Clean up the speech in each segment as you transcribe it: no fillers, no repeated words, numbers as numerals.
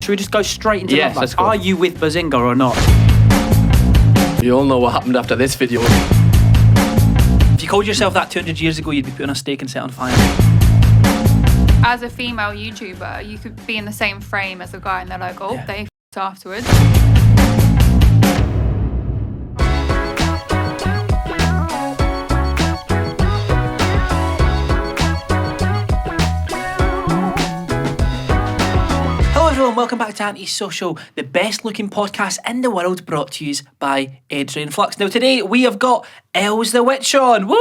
Should we just go straight into Yes, love let's life? go. Are you with Behzinga or not? We all know what happened after this video. If you called yourself that 200 years ago, you'd be put on a stake and set on fire. As a female YouTuber, you could be in the same frame as a guy and they're like, oh, they f***ed afterwards. Hello everyone, welcome back to Antisocial, the best looking podcast in the world, brought to you by Adrian Flux. Now today we have got Elz The Witch on. Woo!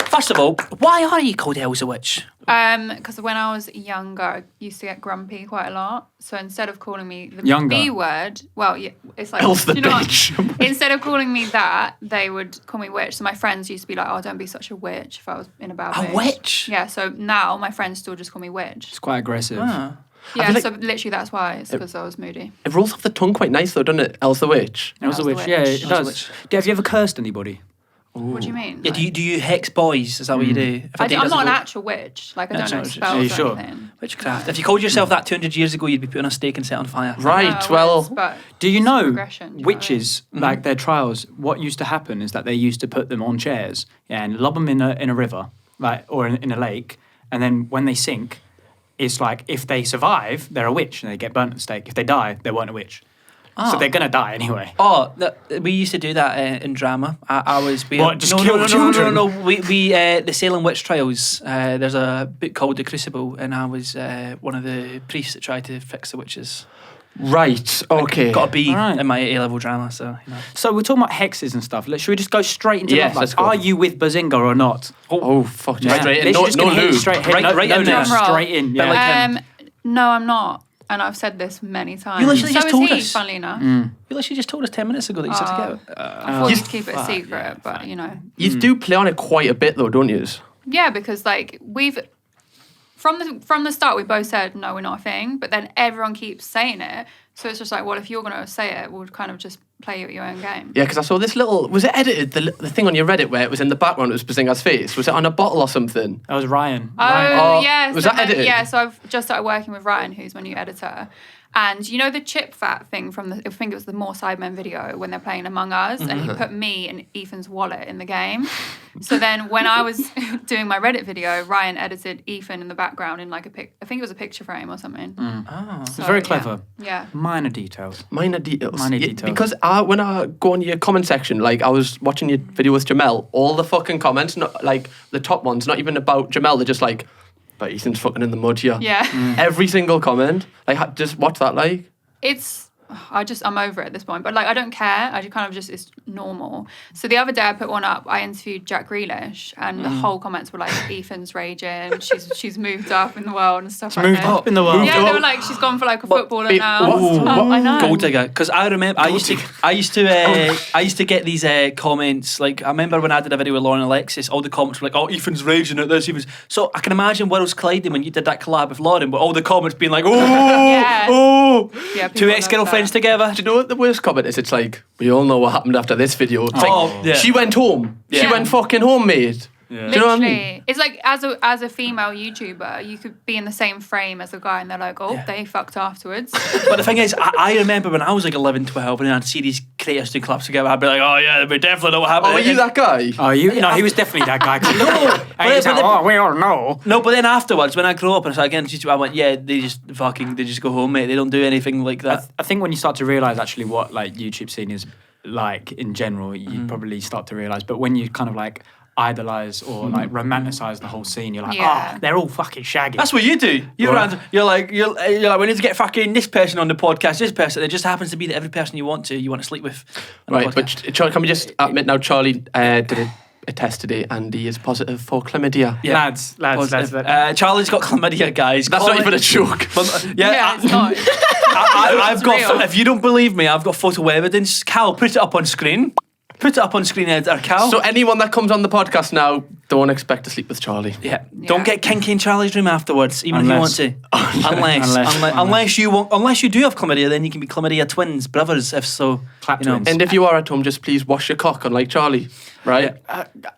First of all, why are you called Elz The Witch? Because when I was younger, I used to get grumpy quite a lot. So instead of calling me the B word, well, yeah, it's like, Elz the you know bitch. what? Instead of calling me that, they would call me witch. So my friends used to be like, oh, don't be such a witch if I was in a bad mood. A witch? Yeah, so now my friends still just call me witch. It's quite aggressive. Yeah, like so literally that's why. It's because I was moody. It rolls off the tongue quite nice though, doesn't it? Elz the Witch. Elz the Witch. Yeah, it does. Have you ever cursed anybody? What do you mean? Yeah, do you hex boys? Is that what you do? If a date I'm doesn't not an go- actual witch. Like, I don't That's know not a witch. spells Are you or sure? anything. Witchcraft. If you called yourself that 200 years ago, you'd be put on a stake and set on fire. Right, No, well... it's- but Do you it's know progression, do you know what I mean? witches, like their trials, what used to happen is that they used to put them on chairs and lob them in a river, like, or in a lake, and then when they sink, it's like if they survive, they're a witch and they get burnt at the stake. If they die, they weren't a witch. So they're going to die anyway. Oh, we used to do that in drama. I was... Just kill children? No. We the Salem witch trials, there's a book called The Crucible, and I was one of the priests that tried to fix the witches. Right, okay. Got a B Alright. in my A-level drama, so, you know. So we're talking about hexes and stuff. Should we just go straight into Yes, love life? let's go. Are you with Behzinga or not? Oh, fuck. Yeah. Straight in. Literally No, just no gonna hit lube. straight hit. Right- no, right no, in there. no, straight in. Bit Yeah. like him. No, I'm not. And I've said this many times. You literally so just is told he, us. funnily enough. You literally just told us 10 minutes ago that you said to get I thought you'd keep it a secret, but you know. You do play on it quite a bit though, don't you? Yeah, because like we've from the start we both said no, we're not a thing, but then everyone keeps saying it. So it's just like, well, if you're gonna say it, we'll kind of just play your own game. Yeah, because I saw this little... Was it edited, the thing on your Reddit where it was in the background, it was Behzinga's face? Was it on a bottle or something? That was Ryan. Oh, yeah. was so that edited? Yeah, so I've just started working with Ryan, who's my new editor. And you know the chip fat thing from I think it was the More Sidemen video when they're playing Among Us, and he put me and Ethan's wallet in the game. So then when I was doing my Reddit video, Ryan edited Ethan in the background in like I think it was a picture frame or something. Oh. So, It's very clever. Yeah. Minor details. Minor details. Minor Yeah, details. because when I go on your comment section, like I was watching your video with Jamel, all the fucking comments, not like the top ones, not even about Jamel, they're just like, but Ethan's fucking in the mud here. Yeah. Every single comment. Like, just what's that like? I'm over it at this point, but like I don't care. I just kind of it's normal. So the other day I put one up. I interviewed Jack Grealish, and the whole comments were like, "Ethan's raging. She's moved up in the world and stuff like Moved that." up in the world. Yeah, they were like, "She's gone for like a footballer now." what- I know. Gold digger, because I remember I used to get these comments. Like I remember when I did a video with Lauren and Alexis, all the comments were like, "Oh, Ethan's raging at this." So I can imagine Worlds Colliding when you did that collab with Lauren, but all the comments being like, "Oh, Yeah. oh, Yeah, two people ex-girlfriends love that. together." Do you know what the worst comment is? It's like, we all know what happened after this video. It's like, yeah. she went home. She Yeah. went fucking home, mate. Yeah. Do you know what I Literally, mean? it's like as a female YouTuber, you could be in the same frame as a guy, and they're like, "Oh, they fucked afterwards." But the thing is, I remember when I was like 11, 12, and I'd see these creators doing collabs together, I'd be like, "Oh yeah, we definitely know what happened." Oh, were you that guy? Oh, no, he was definitely that guy. And he's like, oh, we all know. No, but then afterwards, when I grew up and I started getting into YouTube, I went, yeah, they just go home, mate. They don't do anything like that. I think when you start to realise actually what like YouTube scene is like in general, you probably start to realise. But when you kind of like idolise or like romanticise the whole scene, you're like, Yeah. oh, they're all fucking shaggy. That's what you do. You're Right. like, we need to get fucking this person on the podcast, this person. It just happens to be that every person you want to sleep with. on the Right, but podcast. Charlie, can we just admit now, Charlie did a test today and he is positive for chlamydia. Yeah. Lads. Charlie's got chlamydia, guys. That's not even a joke. Yeah, it's not. I've got. real. If you don't believe me, I've got photo evidence. Cal, put it up on screen. Put it up on screen, editor Cal. So anyone that comes on the podcast now, don't expect to sleep with Charlie. Yeah. Don't get kinky in Charlie's room afterwards, even Unless- if you want to. Unless you do have chlamydia, then you can be chlamydia twins, brothers, if so. Clap you know. twins. And if you are at home, just please wash your cock, unlike Charlie. right?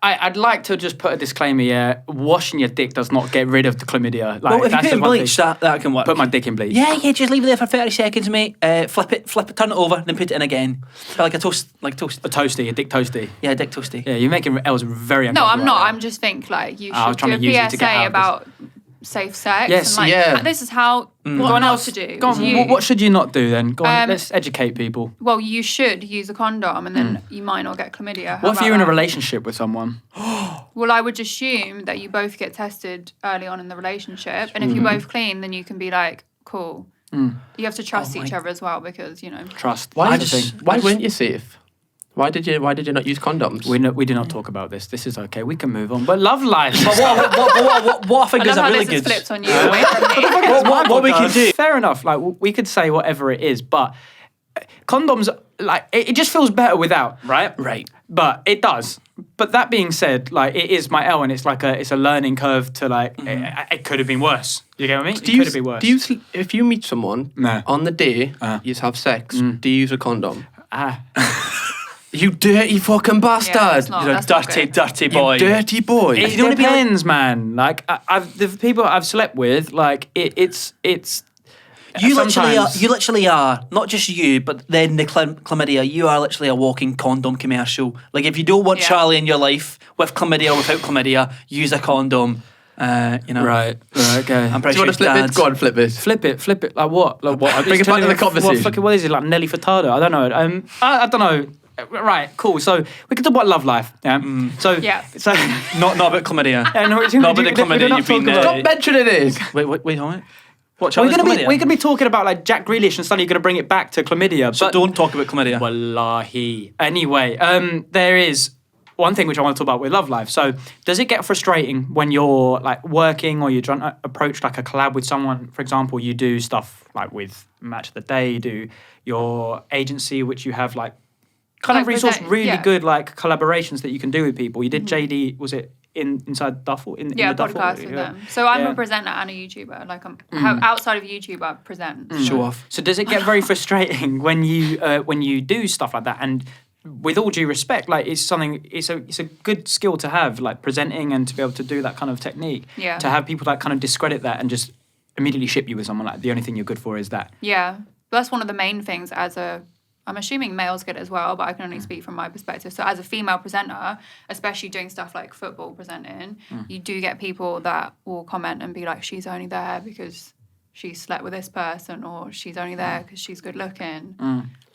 I'd like to just put a disclaimer here. Washing your dick does not get rid of the chlamydia. Like, Well, if you that's put the in one bleach, thing. that can work. Put my dick in bleach. Yeah, just leave it there for 30 seconds, mate. Flip it, turn it over, then put it in again. Like a toast. A toasty, a dick toasty. Yeah, dick toasty. Yeah, you're making Els very No, uncomfortable. I'm not. right I'm just think like you I was should trying do to use a it to get PSA out of this. about safe sex. Yes, and like, yeah. This is how what not to do. Go on, You- what should you not do then? Go on, let's educate people. Well, you should use a condom, and then you might not get chlamydia. How What if about you're in a that? relationship with someone? Well, I would assume that you both get tested early on in the relationship, and if you're both clean, then you can be like, cool. You have to trust each other as well because Trust. Why That's the thing. weren't you safe? Why did you not use condoms? We do not talk about this. This is okay. We can move on. But love life. But what I think I is love a how really this is good. flipped on you away from me. What we can do. Fair enough. Like we could say whatever it is, but condoms, like it just feels better without, right? Right. But it does. But that being said, like it is my L, and it's like it's a learning curve to like it could have been worse. You get what I mean? It could have been worse. If you meet someone No. on the day you have sex, do you use a condom? Ah. You dirty fucking bastard! Yeah, it's not- You're a that's not dirty, good. dirty You boy. dirty boy! It don't wanna be like- depends, man. Like the people I've slept with, like it's. You sometimes- literally are not just you, but then the chlamydia. You are literally a walking condom commercial. Like if you don't want Yeah. Charlie in your life with chlamydia or without chlamydia, use a condom. Right. Okay. I'm Do pretty you want to sure flip Dad's- it? Go on, flip it. Flip it. Like what? Like what? Bring it back to the conversation. What is it? Like Nelly Furtado? I don't know. I don't know. Right. Cool. So we can talk about love life. Yeah. So. Yeah. So. Not about chlamydia. Yeah, no, Not about the chlamydia you've been. Stop mentioning it! Wait, hold on. What? We're Charlie's chlamydia? gonna be talking about like Jack Grealish and suddenly you're gonna bring it back to chlamydia. So but don't talk about chlamydia. Wallahi. Anyway, there is one thing which I want to talk about with love life. So, does it get frustrating when you're like working or you're trying to approach like a collab with someone? For example, you do stuff like with Match of the Day, you do your agency, which you have like kind of Like resource present- really yeah. good like collaborations that you can do with people. You did JD, was it inside Duffel? In Yeah, the Duffel? podcast with them. So I'm Yeah. a presenter and a YouTuber. Like outside of YouTube, I present. Show off. So does it get very frustrating when you do stuff like that? And with all due respect, like it's a good skill to have, like presenting and to be able to do that kind of technique. Yeah. To have people that kind of discredit that and just immediately ship you with someone like the only thing you're good for is that. Yeah, but that's one of the main things I'm assuming males get it as well, but I can only speak from my perspective. So as a female presenter, especially doing stuff like football presenting, you do get people that will comment and be like, she's only there because she slept with this person, or she's only there because she's good looking.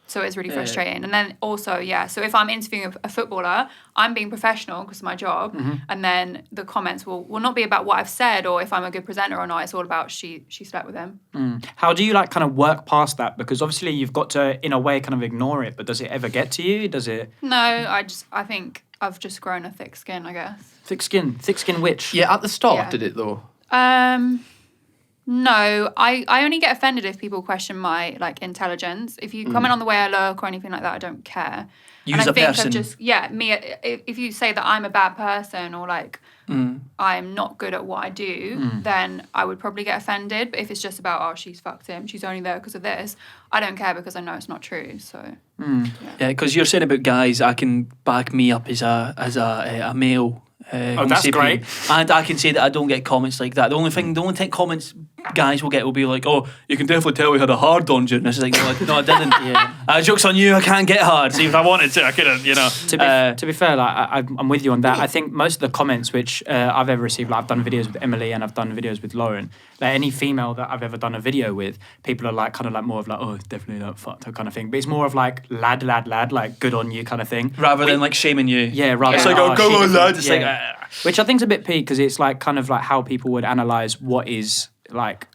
So it's really frustrating. And then also, so if I'm interviewing a footballer, I'm being professional because of my job, and then the comments will not be about what I've said or if I'm a good presenter or not. It's all about she slept with him. How do you like kind of work past that? Because obviously you've got to, in a way, kind of ignore it, but does it ever get to you? Does it? No, I think I've just grown a thick skin, I guess. Thick skin witch. Yeah, at the start, Yeah. did it though? No, I only get offended if people question my like intelligence. If you comment on the way I look or anything like that, I don't care. Use and I a think person. I've just me. If you say that I'm a bad person or like I'm not good at what I do, then I would probably get offended. But if it's just about she's fucked him, she's only there because of this, I don't care because I know it's not true. So Yeah, because you're saying about guys, I can back me up as a male. that's sapien. great. And I can say that I don't get comments like that. The only thing comments guys will get will be like, "Oh, you can definitely tell we had a hard on you." And it's like, no, I didn't. Joke's on you. I can't get hard. See, if I wanted to, I could have. To be fair, like I'm with you on that. I think most of the comments which I've ever received, like I've done videos with Emily and I've done videos with Lauren. Like any female that I've ever done a video with, people are like kind of like more of like, oh, definitely not fucked her kind of thing. But it's more of like lad, like good on you kind of thing. Rather than like shaming you. Yeah, rather It's than like, go she on, doesn't- lad. It's yeah. Which I think's a bit peak because it's like kind of like how people would analyze what is like.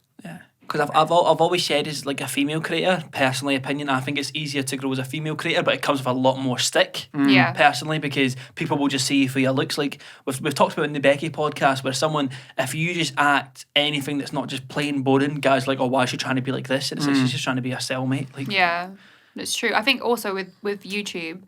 Because I've always said as like a female creator, personally opinion, I think it's easier to grow as a female creator, but it comes with a lot more stick. Yeah. Personally, because people will just see you for your looks. Like we've talked about in the Becky podcast, where someone, if you just act anything that's not just plain boring, guys are like, oh, why is she trying to be like this? And it's like she's just trying to be a cellmate. Like yeah, it's true. I think also with YouTube,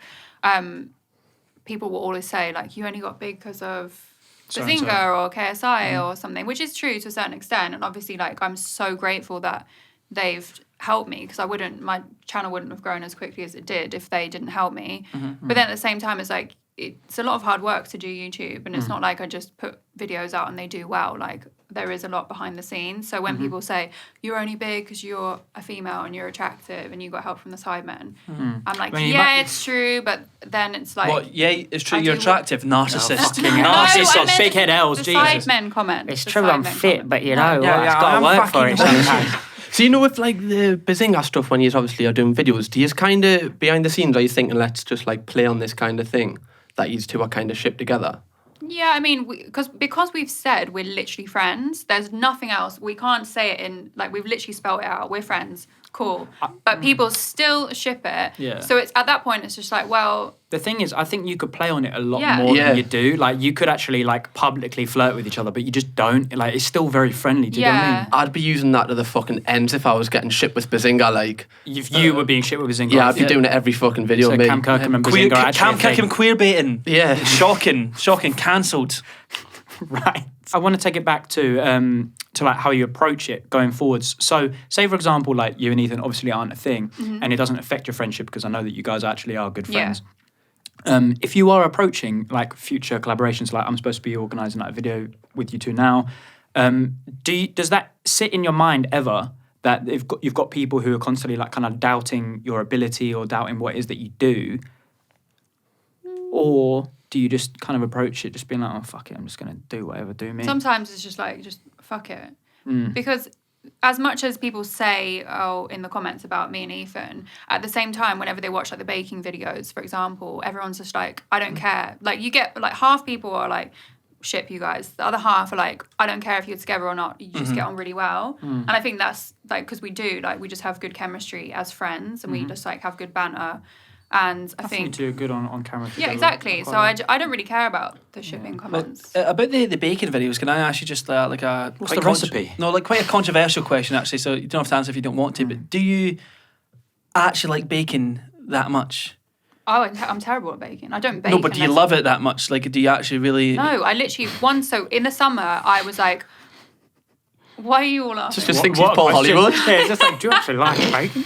people will always say like you only got big because of Behzinga or KSI or something, which is true to a certain extent. And obviously, like I'm so grateful that they've helped me because my channel wouldn't have grown as quickly as it did if they didn't help me. But then at the same time, it's like it's a lot of hard work to do YouTube, and it's not like I just put videos out and they do well. Like there is a lot behind the scenes. So when people say you're only big because you're a female and you're attractive and you got help from the sidemen, I'm like, it's true, but then it's like, what? Yeah, it's true. You're attractive, narcissist. Narcissist, big head Elz, the Jesus. sidemen comment. It's the true I'm sidemen fit, comment. but you know, Yeah, I've got to I'm work for it fucking sometimes. So, you know, with like the Behzinga stuff, when you obviously are doing videos, do you kind of behind the scenes, are you thinking, let's just like play on this kind of thing that you two are kind of shipped together? Yeah, I mean, because we've said we're literally friends. There's nothing else. We can't say it in like we've literally spelled it out. We're friends, cool. But people still ship it. Yeah. So it's at that point, it's just like, well. The thing is, I think you could play on it a lot Yeah. more Yeah. than you do. Like, you could actually, like, publicly flirt with each other, but you just don't. Like, it's still very friendly. Do you know what I mean? I'd be using that to the fucking ends if I was getting shipped with Behzinga, like... If you were being shit with Behzinga. Yeah, I'd be doing it every fucking video, So mate. Cam Kirkham and Queer, Behzinga are actually Cam a thing. Kirkham queer baiting. Yeah. Shocking, cancelled. Right. I want to take it back to like how you approach it going forwards. So, say for example, like you and Ethan obviously aren't a thing, and it doesn't affect your friendship because I know that you guys actually are good friends. If you are approaching like future collaborations, like I'm supposed to be organising like a video with you two now, does that sit in your mind ever that you've got people who are constantly like kind of doubting your ability or doubting what it is that you do, or do you just kind of approach it just being like, oh fuck it, I'm just gonna do whatever, do me? Sometimes it's just like, just fuck it. Because as much as people say, in the comments about me and Ethan, at the same time, whenever they watch like the baking videos, for example, everyone's just like, I don't care. Like you get like half people are like, ship you guys. The other half are like, I don't care if you're together or not. You just get on really well. And I think that's like, because we do, like we just have good chemistry as friends and we just like have good banter. And I think you two are good on camera. yeah, exactly. So I don't really care about the shipping comments. About the baking videos, can I ask you just like a... What's quite the recipe? No, like quite a controversial question actually, so you don't have to answer if you don't want to, but do you actually like baking that much? Oh, I'm terrible at baking. I don't bake. No, but do you love it that much? Like, do you actually really... No, I literally, so in the summer, I was like, why are you all laughing? Just thinks he's Paul Hollywood. Yeah, it's just like, do you actually like bacon?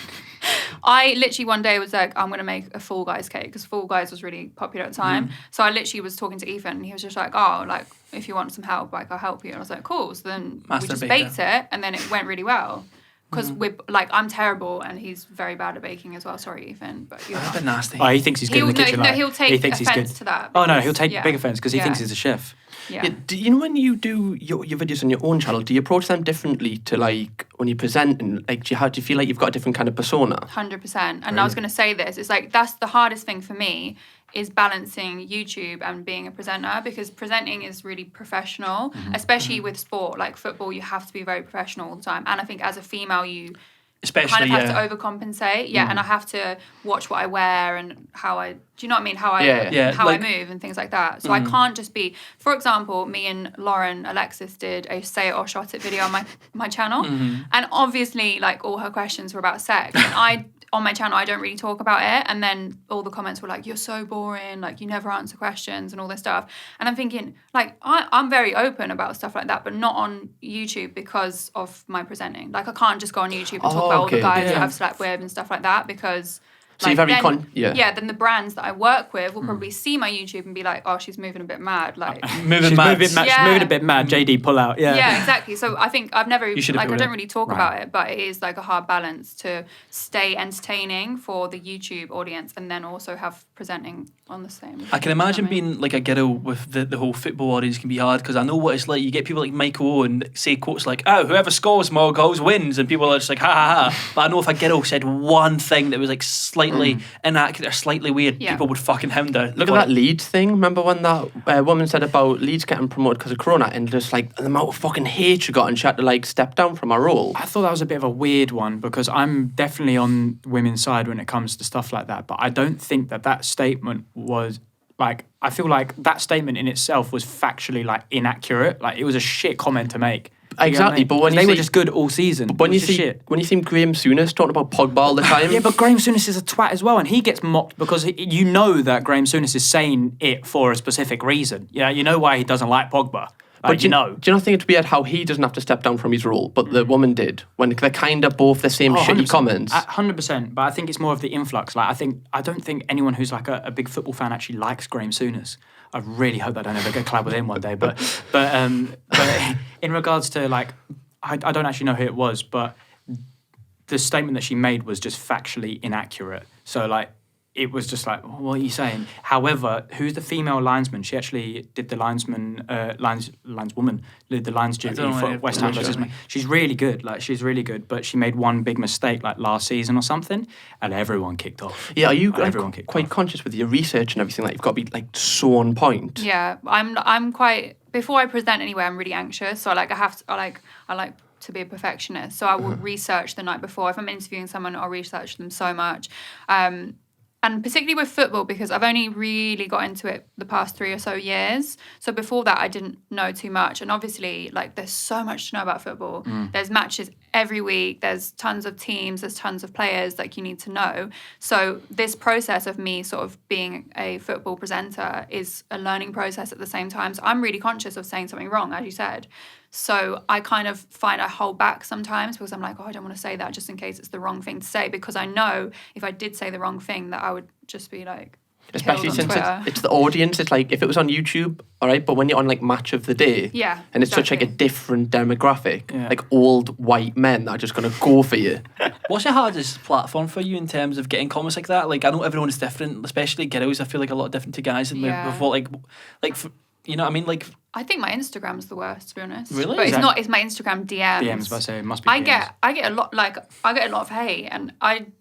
I literally one day was like, I'm going to make a Fall Guys cake because Fall Guys was really popular at the time. So I literally was talking to Ethan and he was just like, oh, like, if you want some help, like, I'll help you. And I was like, cool. So then we just baked it and then it went really well. Because we're like, I'm terrible and he's very bad at baking as well. Sorry, Ethan, but you're That's a not. bit nasty. Oh, he thinks he's good in the kitchen. No, he'll take he thinks he's offence good. to that. Oh no, he'll because- take big offence because he thinks he's a chef. Yeah. Yeah, do you know when you do your videos on your own channel, do you approach them differently to like when you present and like do you feel like you've got a different kind of persona? 100%. And I was going to say this, it's like that's the hardest thing for me is balancing YouTube and being a presenter because presenting is really professional, especially with sport like football. You have to be very professional all the time. And I think as a female, you Especially, kind of have to overcompensate. Yeah, and I have to watch what I wear and how I, do you know what I mean? How I move and things like that. So I can't just be, for example, me and Lauren Alexis did a Say It or Shot It video on my channel. And obviously, like, all her questions were about sex. And on my channel, I don't really talk about it. And then all the comments were like, you're so boring, like, you never answer questions and all this stuff. And I'm thinking, like, I'm very open about stuff like that, but not on YouTube because of my presenting. Like, I can't just go on YouTube and talk about all the guys that I've slept with and stuff like that because... So you're very then the brands that I work with will probably see my YouTube and be like, oh, she's moving a bit mad. Like She's moving a bit mad. JD, pull out. Yeah. Yeah, exactly. So I think I've never, like, I don't really talk Right. about it, but it is like a hard balance to stay entertaining for the YouTube audience and then also have presenting on the same. I can imagine being like a girl with the whole football audience can be hard because I know what it's like. You get people like Michael Owen say quotes like, oh, whoever scores more goals wins, and people are just like, ha ha ha. But I know if a girl said one thing that was like slightly inaccurate or slightly weird, people would fucking hound her. Look at that Leeds thing. Remember when that woman said about Leeds getting promoted because of Corona and just like the amount of fucking hate she got and she had to like step down from her role? I thought that was a bit of a weird one because I'm definitely on women's side when it comes to stuff like that. But I don't think that statement was like, I feel like that statement in itself was factually like inaccurate. Like it was a shit comment to make. Exactly, but when they were just good all season. When you see Graham Souness talking about Pogba all the time, yeah, but Graham Souness is a twat as well, and he gets mocked because you know that Graham Souness is saying it for a specific reason. Yeah, you know why he doesn't like Pogba. Like, do you not think it's weird how he doesn't have to step down from his role, but the woman did, when they're kind of both the same shitty 100%. comments? 100%. But I think it's more of the influx. Like, I don't think anyone who's like a big football fan actually likes Graham Souness. I really hope I don't ever get collab with him one day. But in regards to like, I don't actually know who it was, but the statement that she made was just factually inaccurate. So like, it was just like, what are you saying? However, who's the female linesman? She actually did the lineswoman, did the lines duty for West Ham versus Man. She's really good. Like, she's really good. But she made one big mistake like last season or something, and everyone kicked off. Yeah, are you quite conscious with your research and everything? Like, you've got to be like so on point. Yeah, I'm quite. Before I present anywhere, I'm really anxious. So like I like to be a perfectionist. So I will research the night before. If I'm interviewing someone, I'll research them so much. And particularly with football, because I've only really got into it the past 3 or so years. So before that, I didn't know too much. And obviously, like, there's so much to know about football. There's matches every week. There's tons of teams. There's tons of players, like, you need to know. So this process of me sort of being a football presenter is a learning process at the same time. So I'm really conscious of saying something wrong, as you said. So I kind of find I hold back sometimes because I'm like, oh, I don't want to say that just in case it's the wrong thing to say, because I know if I did say the wrong thing that I would just be like, especially since it's the audience. It's like if it was on YouTube, all right, but when you're on like Match of the Day, yeah, and it's such like a different demographic, like old white men that are just gonna go for you. What's the hardest platform for you in terms of getting comments like that? Like, I know everyone is different, especially girls. I feel like a lot different to guys. And you know what I mean? Like, I think my Instagram's the worst, to be honest. Really? But it's not. It's my Instagram DMs. DMs, but I say it must be. I DMs. get a lot. Like, I get a lot of hate, and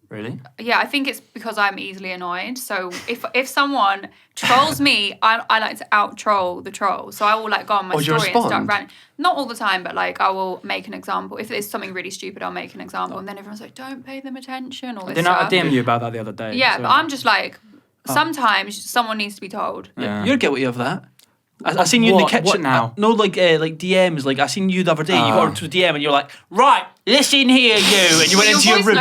Really? Yeah, I think it's because I'm easily annoyed. So if someone trolls me, I like to out troll the troll. So I will like go on my story and start ranting. Not all the time, but like I will make an example. If it's something really stupid, I'll make an example, and then everyone's like, "Don't pay them attention." All this stuff. I DM you about that the other day. Yeah, but I'm just like, sometimes someone needs to be told. Yeah. You're guilty of that. I seen you in the kitchen now. No, like DMs. Like, I seen you the other day. You got into a DM and you're like, right, listen here, you. And you went into your room.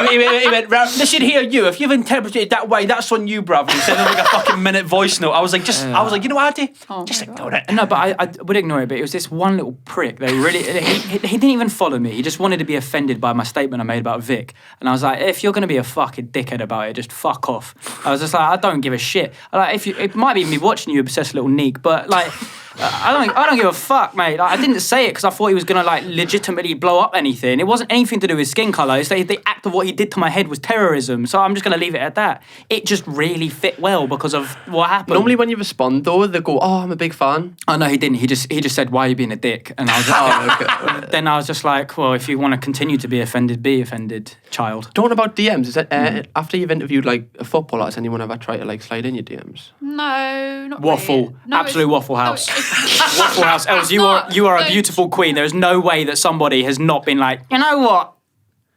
He went, listen here, you. If you've interpreted it that way, that's on you, bruv. He said like a fucking minute voice note. I was like, you know what, Adi? Just ignore it. No, but I would ignore it. But it was this one little prick. They really, he didn't even follow me. He just wanted to be offended by my statement I made about Vic. And I was like, if you're going to be a fucking dickhead about it, just fuck off. I was just like, I don't give a shit. Like, it might be me watching you, obsessed little neek, but like, I don't give a fuck, mate. Like, I didn't say it because I thought he was gonna like legitimately blow up anything. It wasn't anything to do with skin colour. It's the act of what he did to my head was terrorism. So I'm just gonna leave it at that. It just really fit well because of what happened. Normally, when you respond though, they go, "Oh, I'm a big fan." Oh no, he didn't. He just said, "Why are you being a dick?" And I was like, okay. Then I was just like, "Well, if you want to continue to be offended, child." Talking about DMs, is it after you've interviewed like a footballer, has anyone ever tried to like slide in your DMs? No, not Waffle, really. No, absolute Waffle House. Waffle House, Elz, you are a beautiful queen. There is no way that somebody has not been like, you know what?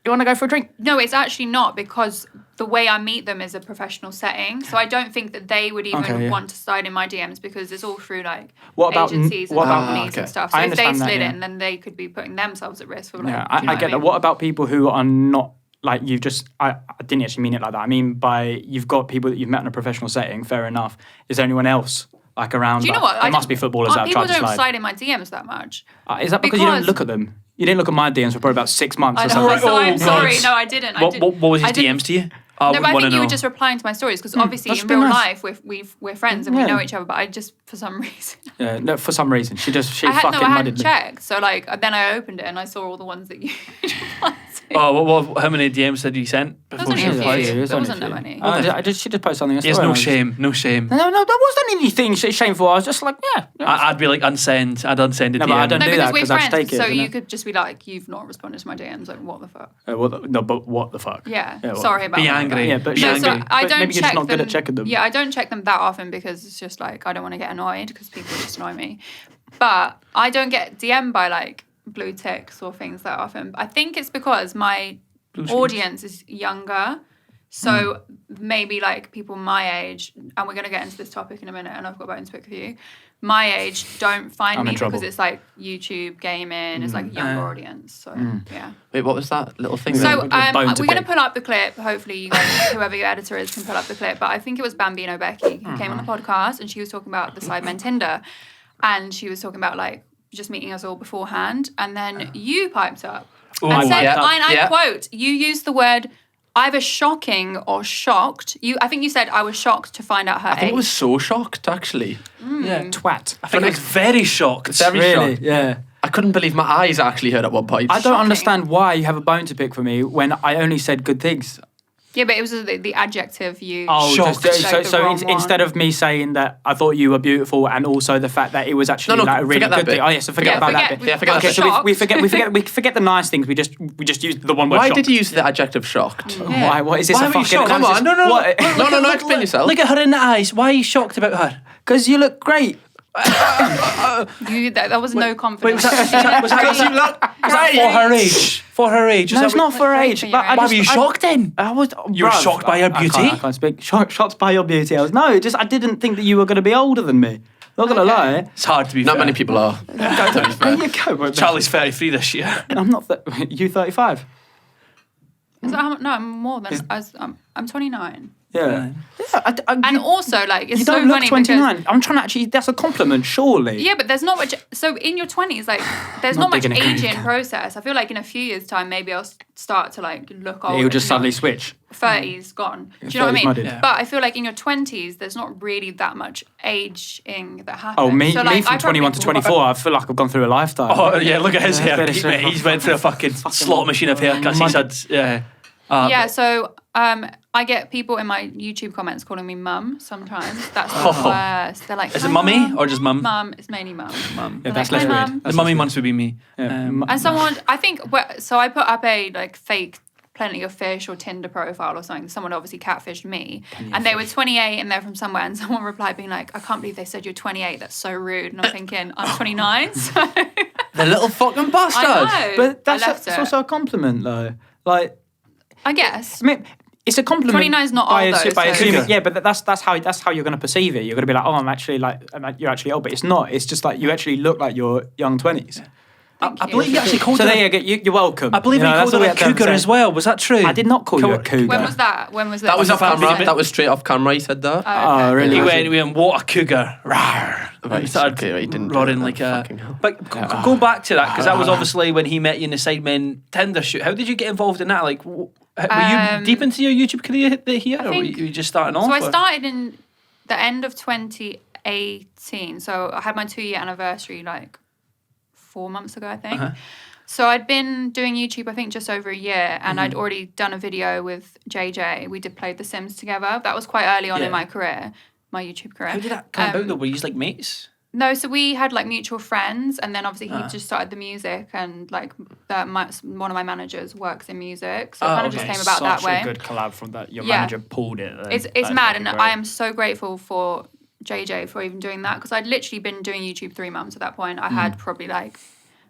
You want to go for a drink? No, it's actually not, because the way I meet them is a professional setting. So I don't think that they would even want to slide in my DMs, because it's all through like agencies and companies and stuff. So if they slid in, then they could be putting themselves at risk for like. Yeah, I get that. What about people who are not? Like, you've just, I didn't actually mean it like that. I mean, you've got people that you've met in a professional setting, fair enough. Is there anyone else like around? Do you know what? There must be footballers that have tried to slide. People don't slide in my DMs that much. Is that because you don't look at them? You didn't look at my DMs for probably about 6 months or something. I'm sorry. God. No, I didn't. What was his DMs to you? No, but I think you were just replying to my stories, because obviously in real life we're friends and we know each other, but I just, for some reason. Yeah, no, for some reason. She fucking I mudded hadn't me. checked. So like, then I opened it and I saw all the ones that you replied to. Oh, how many DMs had you sent before she replied? There wasn't that many. She just posted something. There's no shame. No, there wasn't anything shameful. I was just like, yeah. I'd be like, unsend. I'd unsend a DM. But I don't do that because I take it. So you could just be like, you've not responded to my DMs. Like, what the fuck? No, but what the fuck? Yeah, sorry about that. Be angry. Yeah, but I don't maybe you're just not good at checking them. Yeah, I don't check them that often because it's just like, I don't want to get annoyed because people just annoy me. But I don't get DM'd by like blue ticks or things that often. I think it's because my audience is younger. So maybe like people my age, and we're going to get into this topic in a minute, and I've got about to pick with you. My age don't find me because it's like YouTube, gaming, it's like a younger audience. So yeah. Wait, what was that little thing? So we're going to pull up the clip. Hopefully you guys, whoever your editor is, can pull up the clip. But I think it was Bambino Becky who came on the podcast, and she was talking about the Sidemen Tinder. and she was talking about like just meeting us all beforehand, and then you piped up Oh, and said, yeah. I Yeah. quote, you used the word either shocking or shocked. I think you said I was shocked to find out her I think age. I was so shocked, actually. Yeah. Twat. I think I was very shocked. Very Really? shocked. Yeah. I couldn't believe my eyes actually hurt at one point. I don't Shocking. understand why you have a bone to pick for me when I only said good things. Yeah, but it was the adjective you. Shocked. Like the so wrong one. instead of me saying that I thought you were beautiful, and also the fact that it was actually No, like a really forget that good thing. bit. Oh yeah, so forget about that bit. Yeah, forget Okay, that so bit. we forget the nice things. We just used the one word. Why shocked. did you use the adjective shocked? Yeah. Why? What is this? Why a were you fucking shocked? Come on, analysis? no. What? No, explain yourself. Look at her in the eyes. Why are you shocked about her? Because you look great. That was no confidence. Was that for her age? For her age? No, it's not for great age. for your But I age. Why just, were you shocked then? I was. You were bruv, shocked by her beauty? I can't speak. Shocked by your beauty. I was I didn't think that you were going to be older than me. Not gonna Okay. lie. It's hard to be Not fair. many people are. There you go. But Charlie's 33 this year. I'm not. You 35. So I'm more than. I'm 29. Yeah. And also, like, it's you so don't look funny 29. because. I'm trying to actually. That's a compliment, surely. Yeah, but there's not much. So in your 20s, like, there's not Not much digging a grave. aging process. I feel like in a few years' time, maybe I'll start to like look older. He'll just you know? suddenly switch. 30's gone. Do you know what I 30's mean? mudded. Yeah. But I feel like in your 20s, there's not really that much aging that happens. Oh, me So, like, from I 21 to probably- 24, I feel like I've gone through a lifetime. Oh, yeah, look at his Yeah, hair. better say- He's went through a fucking slot machine of haircuts. He's had, yeah. Yeah, so I get people in my YouTube comments calling me mum sometimes. That's the Oh. worst. They're like, Is it "Hi, mummy Mum." or just mum? Mum. It's mainly mum. Mum. Yeah, They're that's like, less "Hi, weird. Mum." The mummy months would be me. Yeah. And someone, I think, so I put up a like fake Plenty of Fish or Tinder profile or something. Someone obviously catfished me, and they were 28 and they're from somewhere. And someone replied being like, "I can't believe they said you're 28. That's so rude." And I'm thinking, I'm 29, so The little fucking bastard. I know. But I left that's it. also a compliment, though. Like, I guess. I mean, it's a compliment. 29 is not by old, though, by so- assuming, Cougar. yeah, but that's how you're going to perceive it. You're going to be like, oh, you're actually old, but it's not. It's just like you actually look like you're young 20s. Thank I you. believe you actually called So her. there you go. You're welcome. I believe You know, you that's called all her we a have to have to cougar say. as well. Was that true? I did not call you a cougar. When was that? When was it? That was off off camera. camera. That was straight off camera. He said that. Oh, really? He went, what a cougar. Rawr. Right, And he started okay, right, he didn't do roaring that, like a... fucking hell. But go back to that, because that was obviously when he met you in the Sidemen Tinder shoot. How did you get involved in that? Like, were you deep into your YouTube career here, or were think- you just starting off? So I or- started in the end of 2018. So I had my 2-year anniversary like 4 months ago, I think. So I'd been doing YouTube, I think, just over a year, and I'd already done a video with JJ. We did play The Sims together. That was quite early on Yeah. in my career, my YouTube career. How did that come about, though? Were you just like mates? No, so we had like mutual friends, and then obviously he just started the music, and like one of my managers works in music, so it kind of just came about that way. Such a good collab from that. Your Yeah. manager pulled it. It's mad, and I am so grateful for JJ for even doing that, because I'd literally been doing YouTube 3 months at that point. I had probably like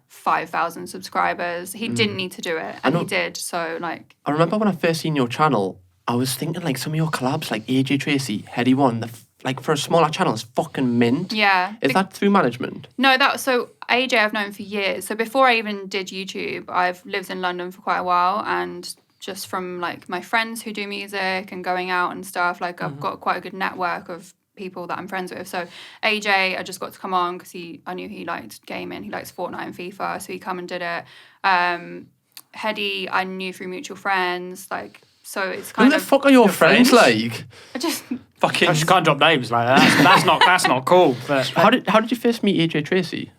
5,000 subscribers. He didn't need to do it, and he did. So like, I remember when I first seen your channel, I was thinking like some of your collabs, like AJ Tracy, Heady One, like for a smaller channel, it's fucking mint. yeah. Is that through management? No, so AJ I've known for years. So before I even did YouTube, I've lived in London for quite a while, and just from like my friends who do music and going out and stuff, like I've got quite a good network of people that I'm friends with. So AJ, I just got to come on because I knew he liked gaming. He likes Fortnite and FIFA, so he come and did it. Heady, I knew through mutual friends. Like, so it's Who kind the of. fuck are your friends like? I just. Fucking... I just can't drop names like that. That's not cool. But How did you first meet AJ Tracy?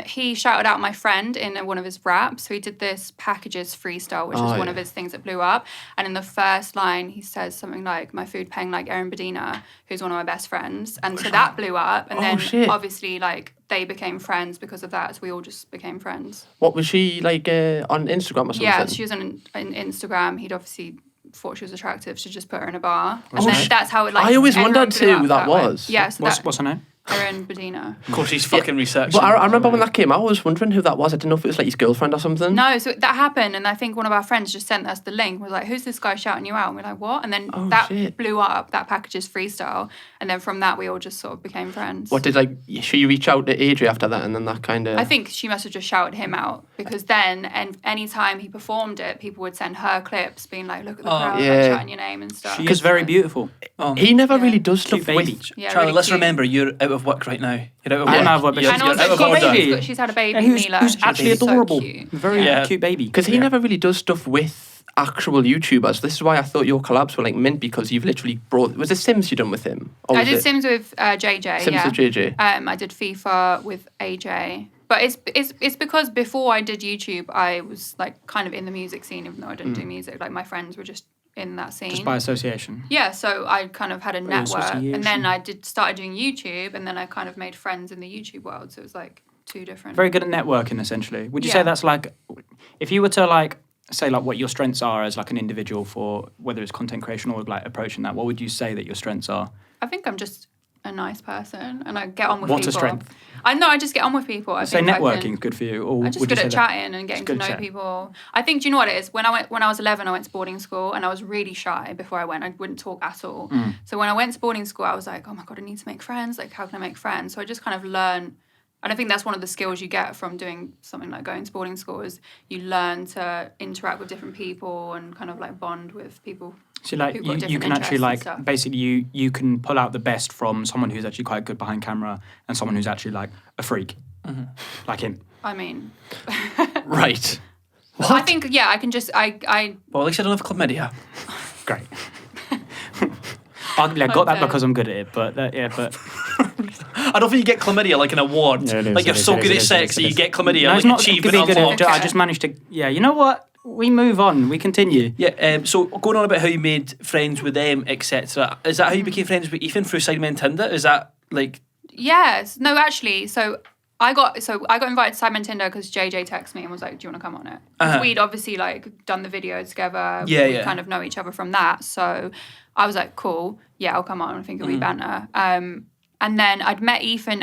He shouted out my friend in one of his raps. So he did this packages freestyle, which was one of his things that blew up. And in the first line, he says something like, "My food paying like Erin Bedina," who's one of my best friends. And so that blew up. And then shit. obviously like they became friends because of that. So we all just became friends. What was she like on Instagram or something? Yeah, she was on Instagram. He'd obviously thought she was attractive, so just put her in a bar. And then that's how it like. I always everyone wondered blew too up who that way. was. Yeah, so what's her name? Erin Bedina. Of course, he's fucking researching. But I remember when that came out, I was wondering who that was. I didn't know if it was like his girlfriend or something. No, so that happened, and I think one of our friends just sent us the link. And was like, "Who's this guy shouting you out?" And we're like, "What?" And then that shit. blew up. That packages freestyle, and then from that we all just sort of became friends. What did like she reach out to AJ after that, and then that kind of? I think she must have just shouted him out, because then and anytime he performed it, people would send her clips, being like, "Look at the crowd, yeah. like, shouting your name and stuff." She is very beautiful. he never Yeah. really does Cute stuff with. baby. Yeah, Charlie, really let's cute. remember, you're out of work right now. You're out of I'm work. out of work, but You're she's And out also, of order. she's had a baby, who's Mila. actually She's so adorable. cute. Very Yeah. cute baby. Because he never really does stuff with actual YouTubers. This is why I thought your collabs were like mint, because you've literally brought. Was it Sims you done with him? Or I was did it Sims with JJ. Sims yeah. with JJ? I did FIFA with AJ. But it's because before I did YouTube, I was like kind of in the music scene, even though I didn't do music. Like my friends were just in that scene. Just by association. Yeah, so I kind of had a network, and then association. I started doing YouTube, and then I kind of made friends in the YouTube world. So it was like two different. Very good at networking, essentially. Would you Yeah. say that's like, if you were to like say like what your strengths are as like an individual for whether it's content creation or like approaching that, what would you say that your strengths are? I think I'm just a nice person, and I get on with What's a people. strength? I know I just get on with people. I Say think I networking can- is good for you, or I'm just would good you at say that? chatting and getting Just to good know at chatting. people. I think, do you know what it is? When I was 11, I went to boarding school, and I was really shy before I went. I wouldn't talk at all. So when I went to boarding school, I was like, oh my god, I need to make friends. Like, how can I make friends? So I just kind of learned. And I think that's one of the skills you get from doing something like going to boarding school is you learn to interact with different people and kind of like bond with people. So like who've got you different can actually interests like and stuff. basically you can pull out the best from someone who's actually quite good behind camera and someone who's actually like a freak, like him. I mean, Right. I think I can just I Well, at least I don't have chlamydia. Great. Arguably, I got that Okay. because I'm good at it, but but I don't think you get chlamydia like an award. Yeah, it is, like you're it is, so it good is, at it is, sex it that you is. get chlamydia. No, like it's not achievement being good at unlocked. it. I just managed to. Yeah, you know what? We move on. We continue. Yeah, so going on about how you made friends with them, etc. Is that how you became friends with Ethan through Sidemen Tinder? Is that like yes no actually so. I got invited to Simon Tinder because JJ texted me and was like, "Do you want to come on it?" 'Cause Uh-huh. we'd obviously like done the video together. Yeah, we yeah. kind of know each other from that. So I was like, "Cool, yeah, I'll come on. I think it'll be banter." And then I'd met Ethan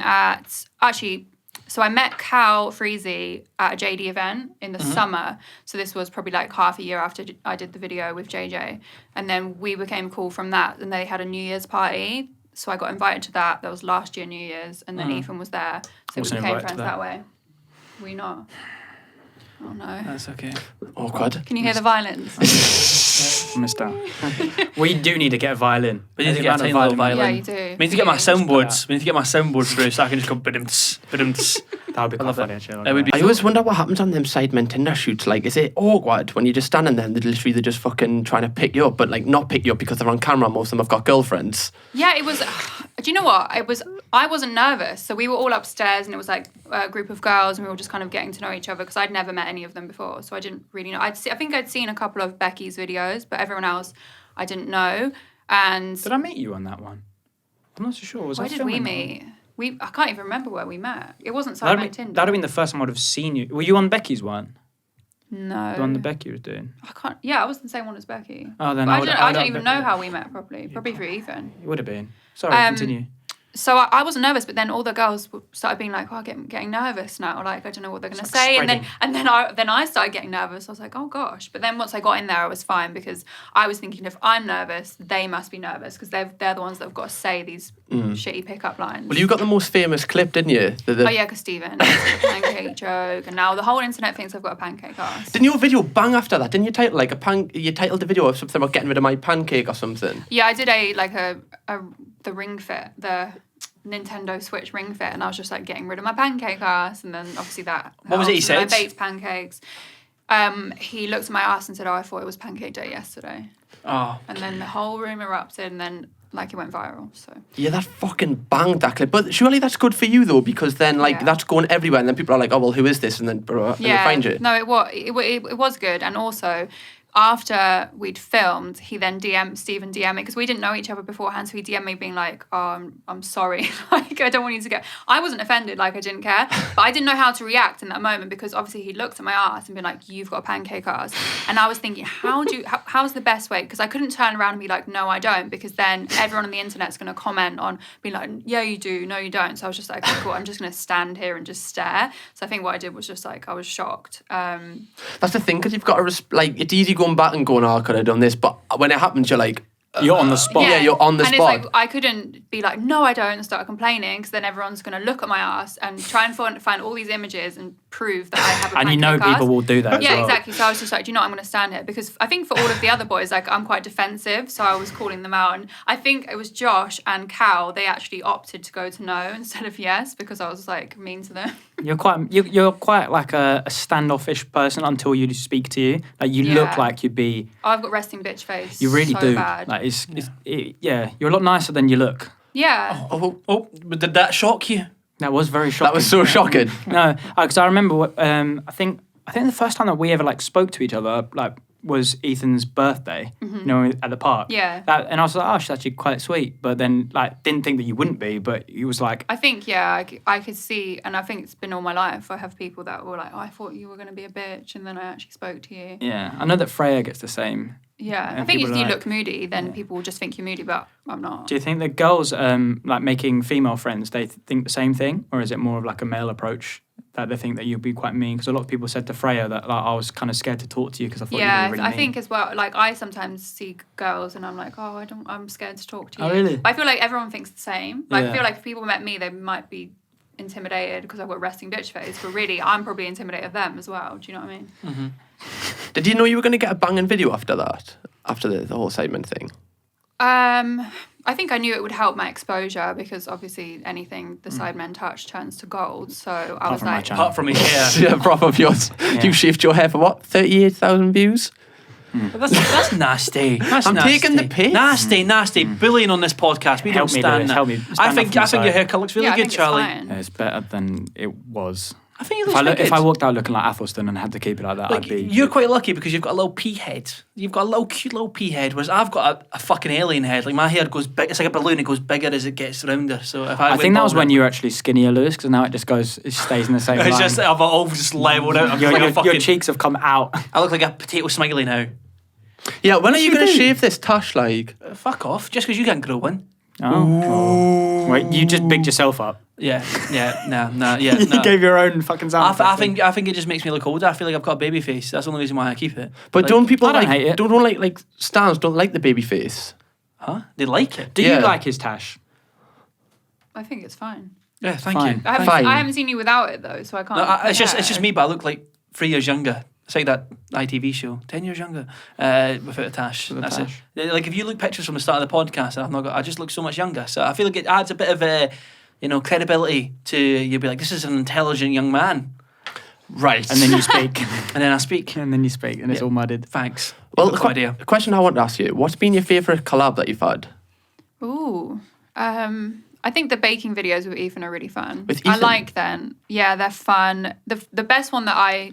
so I met Cal Freezy at a JD event in the summer. So this was probably like half a year after I did the video with JJ, and then we became cool from that. And they had a New Year's party. So I got invited to that. That was last year New Year's, and then Ethan was there. So Also we became invited to friends that. that way. We not? Oh no! that's okay? Awkward. Can you hear the violins? Missed out. We do need to get a violin. We need to The get a amount of tiny little violin. Yeah, you do. We need to get my Yeah. soundboards. We need to get my soundboard through so I can just go ba-dum-ts, ba-dum-ts. That would be quite love funny, it. actually. It would be. I always wonder what happens on them Sidemen Tinder shoots. Like, is it awkward when you're just standing there and they're just fucking trying to pick you up, but like not pick you up because they're on camera. Most of them have got girlfriends. Yeah, it was. Do you know what? I wasn't nervous. So we were all upstairs, and it was like a group of girls, and we were just kind of getting to know each other because I'd never met any of them before, so I didn't really know. I think I'd seen a couple of Becky's videos, but everyone else I didn't know. And Did I meet you on that one? I'm not so sure. Was where I did we filming that one? meet? I can't even remember where we met. It wasn't That'd Simon be- Tinder. That'd have been the first time I'd have seen you. Were you on Becky's one? No. The one that Becky was doing? I can't. Yeah, I was the same one as Becky. Oh, then But I I would- don't, I I would don't have even bet- know how we met properly. Probably through Ethan. It would have been. Sorry, continue. So I wasn't nervous, but then all the girls started being like, "Oh, I'm getting nervous now. Like I don't know what they're gonna say." And then I started getting nervous. I was like, "Oh gosh!" But then once I got in there, I was fine because I was thinking if I'm nervous, they must be nervous because they're the ones that have got to say these shitty pickup lines. Well, you got the most famous clip, didn't you? Oh yeah, because Stephen, it's a pancake joke, and now the whole internet thinks I've got a pancake ass. Didn't your video bang after that? Didn't you title like you titled the video of something about getting rid of my pancake or something? Yeah, I did the Ring Fit, the Nintendo Switch Ring Fit, and I was just like getting rid of my pancake ass, and then obviously that. What was it he helped, and then said? I baked pancakes. He looked at my ass and said, "Oh, I thought it was pancake day yesterday," Oh, and then the whole room erupted, and then like it went viral. So Yeah, that fucking banged that clip. But surely that's good for you though, because then like Yeah. that's going everywhere, and then people are like, "Oh well, who is this?" And then and they find you. No, it was good, and also after we'd filmed, he then Stephen DM'd me because we didn't know each other beforehand. So he DM'd me being like, "Oh, I'm sorry, like I don't want you to get." I wasn't offended, like I didn't care, but I didn't know how to react in that moment because obviously he looked at my ass and been like, "You've got a pancake ass," and I was thinking, how's the best way? Because I couldn't turn around and be like, "No, I don't," because then everyone on the internet's going to comment on, be like, "Yeah, you do. No, you don't." So I was just like, okay, "Cool, I'm just going to stand here and just stare." So I think what I did was just like I was shocked. That's the thing, because you've got to like it's easy going back and going, "Oh, I could have done this," but when it happens, you're like, You're on the spot. Yeah, you're on the and spot. it's like, I couldn't be like, no, I don't, and start complaining, because then everyone's going to look at my ass and try and find all these images and prove that I have a And you know pancake ass. people will do that as Yeah, well. exactly. So I was just like, do you know what, I'm going to stand here, because I think for all of the other boys, like, I'm quite defensive, so I was calling them out, and I think it was Josh and Cal, they actually opted to go to no instead of yes, because I was like mean to them. You're quite like a standoffish person until you speak to you. Like you look Yeah. like you'd be. Oh, I've got resting bitch face. You really so do. Bad. Like you're a lot nicer than you look. Yeah. Oh, but did that shock you? That was very shocking. That was so shocking. No, because I remember. I think the first time that we ever like spoke to each other like was Ethan's birthday. You know, at the park. Yeah. And I was like, oh, she's actually quite sweet. But then like didn't think that you wouldn't be. But he was like, I think, yeah, I could see, and I think it's been all my life. I have people that were like, oh, I thought you were going to be a bitch, and then I actually spoke to you. yeah. I know that Freya gets the same. Yeah. And I think if people you are look like- moody, then people will just think you're moody, but I'm not. Do you think that girls like making female friends, they think the same thing, or is it more of like a male approach that they think that you'd be quite mean? Because a lot of people said to Freya that like, I was kind of scared to talk to you because I thought you Yeah, were really I mean. think as well, like, I sometimes see girls and I'm like, oh, I'm scared to talk to you. Oh, really? But I feel like everyone thinks the same. Like, Yeah. I feel like if people met me, they might be intimidated because I've got resting bitch face, but really, I'm probably intimidated of them as well. Do you know what I mean? Did you know you were going to get a banging video after that? After the whole segment thing? I think I knew it would help my exposure, because obviously anything the sidemen touch turns to gold. So I was from my like, channel. Apart from his hair. Yeah, prop of yours. You shaved your hair for what? 38,000 views? That's nasty. That's I'm nasty. taking the piss. Nasty. Bullying on this podcast. We Help don't me, stand Lewis, that. help me. I Stand think up from the your side. haircut looks really yeah, I good, think Charlie. it's fine. It's better than it was. I think it If looks really if I good. walked out looking like Athelstan and had to keep it like that, Like, I'd be. you're quite lucky because you've got a little pea head. You've got a little cute little pea head, whereas I've got a fucking alien head. Like, my hair goes big. It's like a balloon. It goes bigger as it gets rounder. So if I I think that was when you were actually skinnier, Lewis, because now it stays in the same It's line. just I've all just leveled out. I'm your, like a your, fucking, your cheeks have come out. I look like a potato smiley now. Yeah, when are you you going to do? shave this tash, like? Fuck off. Just because you can't grow one. Oh. Wait, you just bigged yourself up. Yeah. No. You gave your own fucking sound. I think it just makes me look older. I feel like I've got a baby face. That's the only reason why I keep it. But Like, don't people I don't like, hate it. don't like stans don't like the baby face? Huh? They like it. Do Yeah. you like his tash? I think it's fine. Yeah, thank Fine. you. Fine. I haven't seen you without it though, so I can't. No, it's just compare. me, but I look like 3 years younger. It's like that ITV show, 10 years younger, without a tash. With a That's tash. it. Like, if you look pictures from the start of the podcast, I just look so much younger. So I feel like it adds a bit of credibility to you. Be like, this is an intelligent young man, Right. And then you speak. and then I speak. And then you speak, and it's all mudded. Thanks. well, You've got no idea. a question I want to ask you: what's been your favourite collab that you've had? Ooh. I think the baking videos with Ethan are really fun. With I Ethan? like them. Yeah, they're fun. The best one that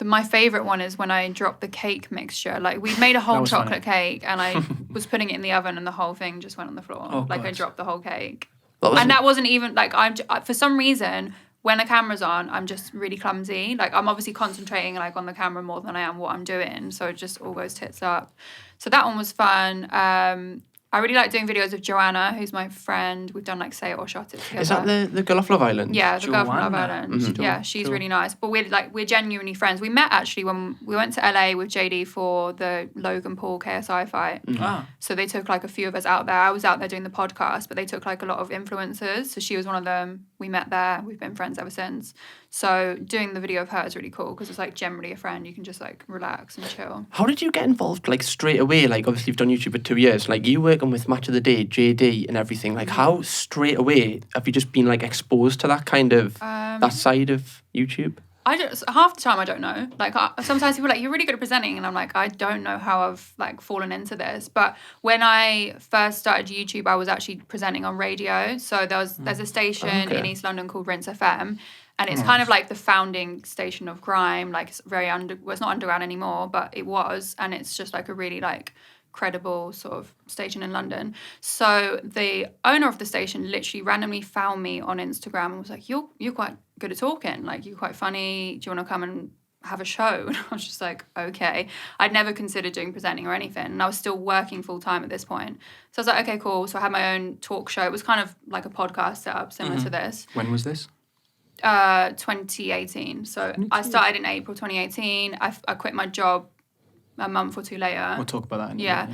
my favourite one is when I dropped the cake mixture. Like, we made a whole was chocolate cake, and I was putting it in the oven, and the whole thing just went on the floor. Oh, like, I God. dropped the whole cake. That was- And that wasn't even, like, for some reason, when the camera's on, I'm just really clumsy. Like, I'm obviously concentrating, like, on the camera more than I am what I'm doing. So it just all goes tits up. So that one was fun. I really like doing videos with Joanna, who's my friend. We've done, like, Say It or Shut It together. Is that the girl off Love Island? Yeah, the girl from Love Joanna. Island. Yeah, she's really nice. But we're genuinely friends. We met actually when we went to LA with JD for the Logan Paul KSI fight. Ah. So they took like a few of us out there. I was out there doing the podcast, but they took like a lot of influencers. So she was one of them. We met there. We've been friends ever since. So doing the video of her is really cool because it's like generally a friend. You can just like relax and chill. How did you get involved, like, straight away? Like, obviously you've done YouTube for 2 years. Like, you working with Match of the Day, JD and everything. Like, how straight away have you just been, like, exposed to that kind of, that side of YouTube? Half the time I don't know. Like, sometimes people are like, you're really good at presenting, and I'm like, I don't know how I've like fallen into this. But when I first started YouTube, I was actually presenting on radio. So there's a station in East London called Rinse FM, and it's kind of like the founding station of grime. Like, it's very well, it's not underground anymore, but it was, and it's just like a really like credible sort of station in London. So the owner of the station literally randomly found me on Instagram and was like, you're quite good at talking, like, you're quite funny, do you want to come and have a show? And I was just like, okay. I'd never considered doing presenting or anything, and I was still working full time at this point. So I was like, okay, cool. So I had my own talk show. It was kind of like a podcast setup similar to this. When was this? 2018. So I started in April 2018. I quit my job a month or two later. We'll talk about that in a Yeah.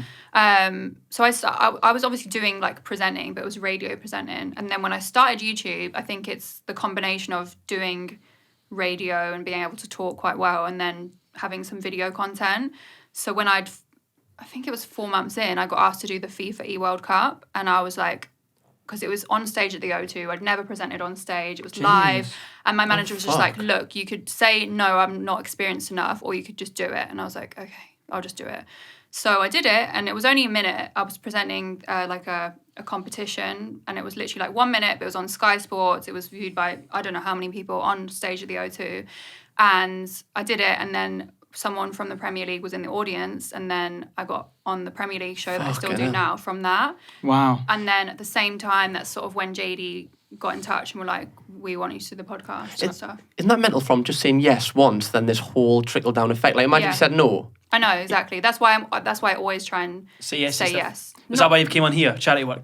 minute. So I was obviously doing like presenting, but it was radio presenting. And then when I started YouTube, I think it's the combination of doing radio and being able to talk quite well and then having some video content. So when I think it was 4 months in, I got asked to do the FIFA E-World Cup. And I was like, because it was on stage at the O2. I'd never presented on stage. It was live. And my manager was just like, look, you could say, no, I'm not experienced enough, or you could just do it. And I was like, okay, I'll just do it. So I did it, and it was only a minute. I was presenting like a competition, and it was literally like 1 minute, but it was on Sky Sports. It was viewed by, I don't know how many people on stage at the O2. And I did it, and then someone from the Premier League was in the audience, and then I got on the Premier League show that I still do now from that. Wow. And then at the same time, that's sort of when JD got in touch and were like, we want you to do the podcast and stuff. Isn't that mental from just saying yes once, then this whole trickle-down effect? Like, imagine if you said no. I know, exactly. That's why I always try and say yes. Is that why you came on here, charity work?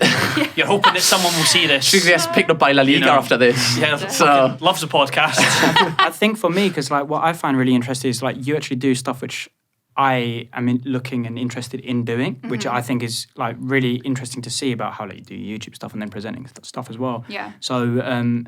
You're hoping that someone will see this. Should get picked up by La Liga after this. Yeah, so loves the podcast. I think for me, because like what I find really interesting is like you actually do stuff which I am looking and interested in doing, which I think is like really interesting to see about how like, you do YouTube stuff and then presenting stuff as well. Yeah. So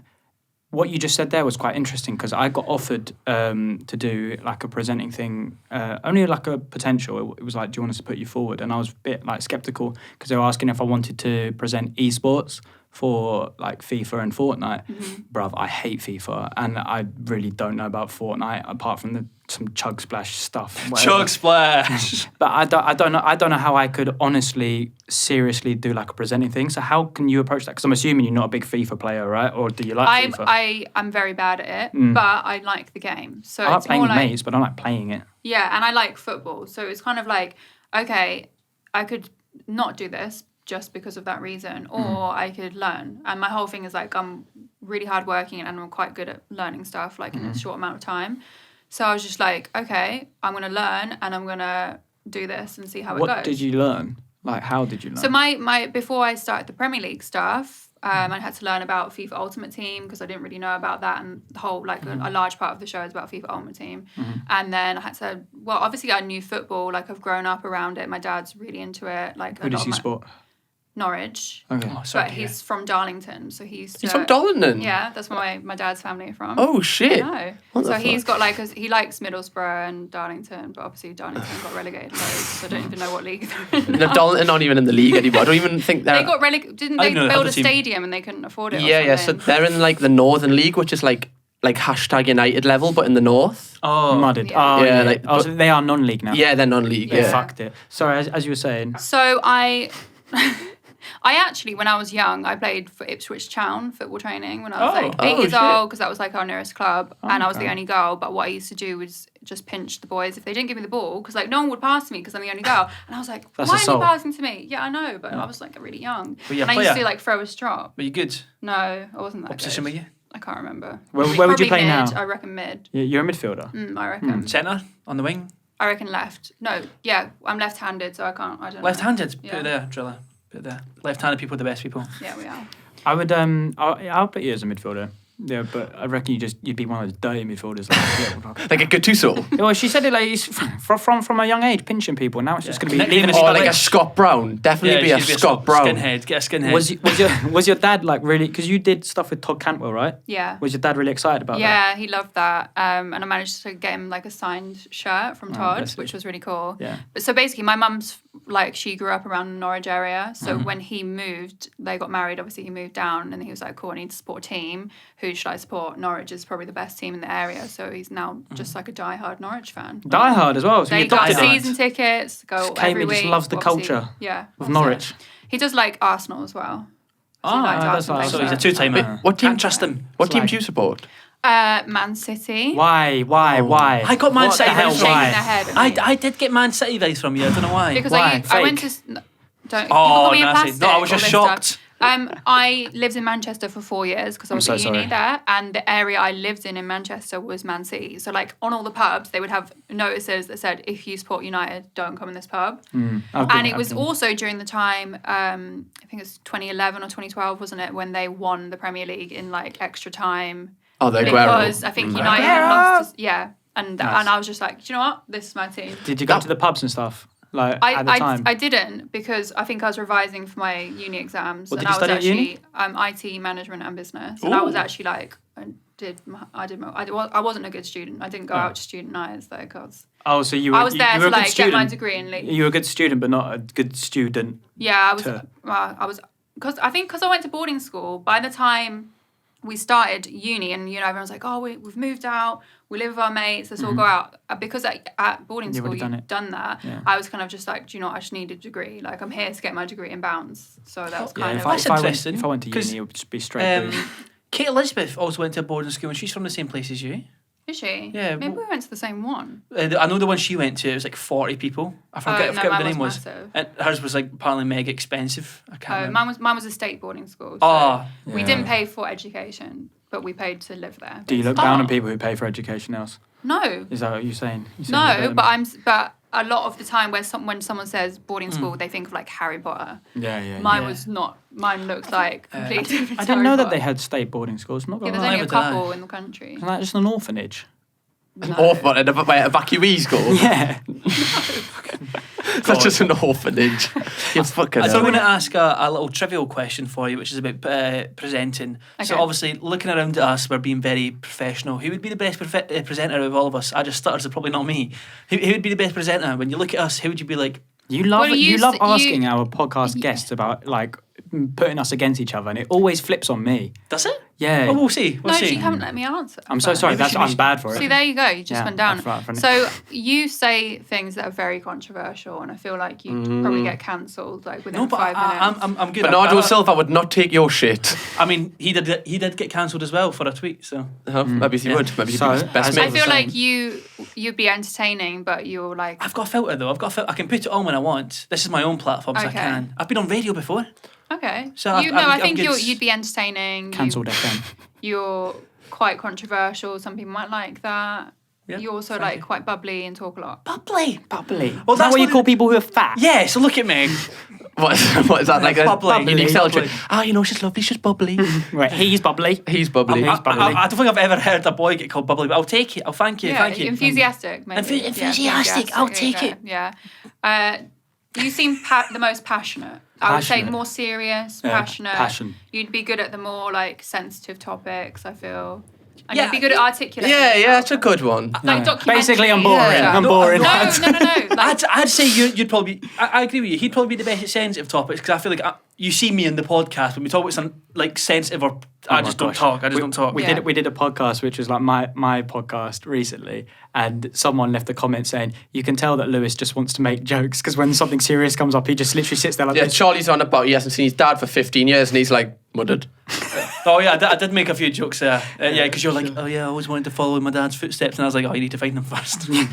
what you just said there was quite interesting because I got offered to do like a presenting thing, only like a potential. It was like, do you want us to put you forward? And I was a bit like skeptical because they were asking if I wanted to present esports for like FIFA and Fortnite. Bruv, I hate FIFA and I really don't know about Fortnite apart from some chug splash stuff. Chug splash. But I don't know how I could honestly, seriously do like a presenting thing. So how can you approach that? Because I'm assuming you're not a big FIFA player, right? Or do you like FIFA? I'm very bad at it, but I like the game. So I like it's playing more with like, mates, but I don't like playing it. Yeah, and I like football. So it's kind of like, okay, I could not do this just because of that reason, or I could learn. And my whole thing is like, I'm really hardworking and I'm quite good at learning stuff like in a short amount of time. So I was just like, okay, I'm going to learn and I'm going to do this and see how it goes. What did you learn? Like, how did you learn? So my before I started the Premier League stuff, I had to learn about FIFA Ultimate Team because I didn't really know about that, and the whole like a large part of the show is about FIFA Ultimate Team. And then I had to, well, obviously I knew football, like I've grown up around it. My dad's really into it. Like Who does he support? Norwich. Okay. But he's from Darlington, so he's from Darlington? Yeah, that's where my dad's family are from. Oh, shit. I know. So he's got like, he likes Middlesbrough and Darlington, but obviously Darlington got relegated loads, so I don't even know what league they're in. No, Darlington not even in the league anymore. I don't even think they're... They got relegated, didn't they build a stadium and they couldn't afford it or Yeah, so something? they're in like the Northern League, which is like hashtag United level, but in the north. Oh, mudded. Yeah. Oh, Yeah, yeah. like- So they are non-league now. Yeah, they're non-league. They Yeah. fucked it. Sorry, as you were saying. So I actually, when I was young, I played for Ipswich Town football training when I was like 8 years shit. old because that was like our nearest club, and I was the okay. only girl. But what I used to do was just pinch the boys if they didn't give me the ball, because like no one would pass me because I'm the only girl, and I was like, That's why are assault. you passing to me? Yeah, I know, but I was like really young, Were you a and I used to player? like throw a strop. Were you good? No, I wasn't that What position were good. you? I can't remember. Where would you Probably play mid, now? I reckon mid. You're a midfielder. I reckon. Centre? On the wing? I reckon left. No, yeah, I'm left-handed, so I can't. I don't know. Left-handed? Put Yeah. it there, Driller. Put it there. Left-handed people are the best people. Yeah, we are. I would. I'll put you as a midfielder. Yeah, but I reckon you'd be one of those dirty midfielders. Like a Gattuso. Well, she said it like he's from a young age pinching people. Now it's just going to be leaving Or a like a Scott Brown. Definitely be a Scott Brown. Skinhead. Get a skinhead. Was your dad like really? Because you did stuff with Todd Cantwell, right? Yeah. Was your dad really excited about that? Yeah, he loved that. And I managed to get him like a signed shirt from Todd, bless which was really cool. Yeah. But so basically, my mum's like, she grew up around the Norwich area. So when he moved, they got married. Obviously, he moved down and he was like, cool, I need to support a team. Who should I support? Norwich is probably the best team in the area. So he's now just like a diehard Norwich fan. Die Hard as well. So They you got adopted him. season tickets, go Just came every and week. just loves the obviously. culture Yeah. of that's Norwich. it. He does like Arsenal as well. Oh, likes that's Arsenal, nice. So he's a Wait, two-timer. What team? Can't trust him. What team Slag. do you support? Man City. Why? Why? I got Man What City the hell? vibes Shaking Why? their head at me. I did get Man City vibes from you. I don't know why. Because Why? I went to. Fake? Don't Oh, people call me a nasty. plastic. No, I was all just this shocked. stuff. I lived in Manchester for 4 years because I was so at uni sorry. there, and the area I lived in Manchester was Man City. So like on all the pubs, they would have notices that said, "If you support United, don't come in this pub." And it was also during the time, I think it was 2011 or 2012, wasn't it, when they won the Premier League in like extra time. Oh, the Aguero. Because I think United had lost. Yeah. And Nice. and I was just like, do you know what? This is my team. Did you go to the pubs and stuff? Like at the time? I didn't because I think I was revising for my uni exams. What and did you I was study at actually IT management and business. And I was actually like, I wasn't a good student. I didn't go out to student nights though, because Oh, so you were. I was there you were to a good like get my student. degree and leave. You were a good student, but not a good student. Yeah, I was because I went to boarding school. By the time we started uni, and everyone's like, oh, we've moved out, we live with our mates, let's all go out. Because at boarding You've school already you've done that. Yeah. I was kind of just like, do you know what? I just need a degree. Like I'm here to get my degree in bounds. So that was Yeah, kind if of. I, That's if, I went, interesting, if I went to 'cause, uni, it would just be straight booze. Kate Elizabeth also went to a boarding school, and she's from the same place as you. Is she? Yeah, Maybe we went to the same one. I know the one she went to, it was like 40 people. I forget what mine the name was was. massive. And hers was like apparently mega expensive. I can't remember. Mine was a state boarding school. So Oh, we Yeah. didn't pay for education, but we paid to live there. Do you look down on people who pay for education else? No. Is that what you're saying? You're saying you're No, better than but a lot of the time when someone says boarding school, they think of like Harry Potter. me? Yeah. Mine was not. Mine looks like completely different. I to didn't Harry know that Potter. they had state boarding schools. Not Yeah, gonna there's lie. only a Neither did I. couple in the country. Isn't that just an orphanage? An orphan, an evacuee school. Yeah. That's just an orphanage. You fucking So I'm hell. going to ask a little trivial question for you, which is about presenting. So Okay. obviously, looking around at us, we're being very professional. Who would be the best presenter of all of us? I just stuttered, so probably not me. Who would be the best presenter? When you look at us, who would you be like? You love Well, you you love s- asking you- our podcast guests about like putting us against each other, and it always flips on me. Does it? Yeah. Oh, we'll see. We'll No, see. she haven't let me answer. I'm so sorry. Maybe I'm bad for it. See, there you go. You just Yeah, went down. that's right. So you say things that are very controversial, and I feel like you probably get cancelled like within No, but 5 minutes. I'm good. Bernardo Silva would not take your shit. I mean, he did get cancelled as well for a tweet. So Maybe he would. Maybe he'd So, be his best as mate. I feel saying. like you'd be entertaining, but you're like I've got a filter though. I can put it on when I want. This is my own platform, so I Okay. can. I've been on radio before. okay. So I I'm think good. you'd be entertaining. Cancelled FM. You're quite controversial. Some people might like that. Yeah, You're also thank like you. quite bubbly and talk a lot. Bubbly. Bubbly. Well, Is that that's what you what call it- people who are fat? Yeah. So look at me. What is that like a Bubbly. unique seller Bubbly. trait? Ah, you know, she's lovely, she's bubbly. Right. He's bubbly. He's bubbly. He's bubbly. I don't think I've ever heard a boy get called bubbly, but I'll take it. I'll thank you. Yeah, Thank you. enthusiastic. Maybe. Enthusiastic, I'll there you take go. it. Yeah. You seem the most passionate. I would say Passionate. more serious, Yeah, passionate. passion. You'd be good at the more like sensitive topics, I feel. And Yeah. you'd be good at articulating. Yeah, yourself. it's a good one. Like Yeah. documentary. Basically, I'm boring. Yeah. I'm boring. No, No, no, no, no. Like, I'd say you'd probably be. I agree with you. He'd probably be the best at sensitive topics because I feel like you see me in the podcast when we talk about some like sensitive or I Oh my just don't gosh. talk. I just don't talk. We Yeah. did a podcast which was like my podcast recently, and someone left a comment saying you can tell that Lewis just wants to make jokes because when something serious comes up, he just literally sits there like Yeah, this. Charlie's on about he hasn't seen his dad for 15 years and he's like, muddered. Oh yeah, I did make a few jokes there. Yeah, because you're like, oh yeah, I always wanted to follow in my dad's footsteps, and I was like, oh, you need to find them first. I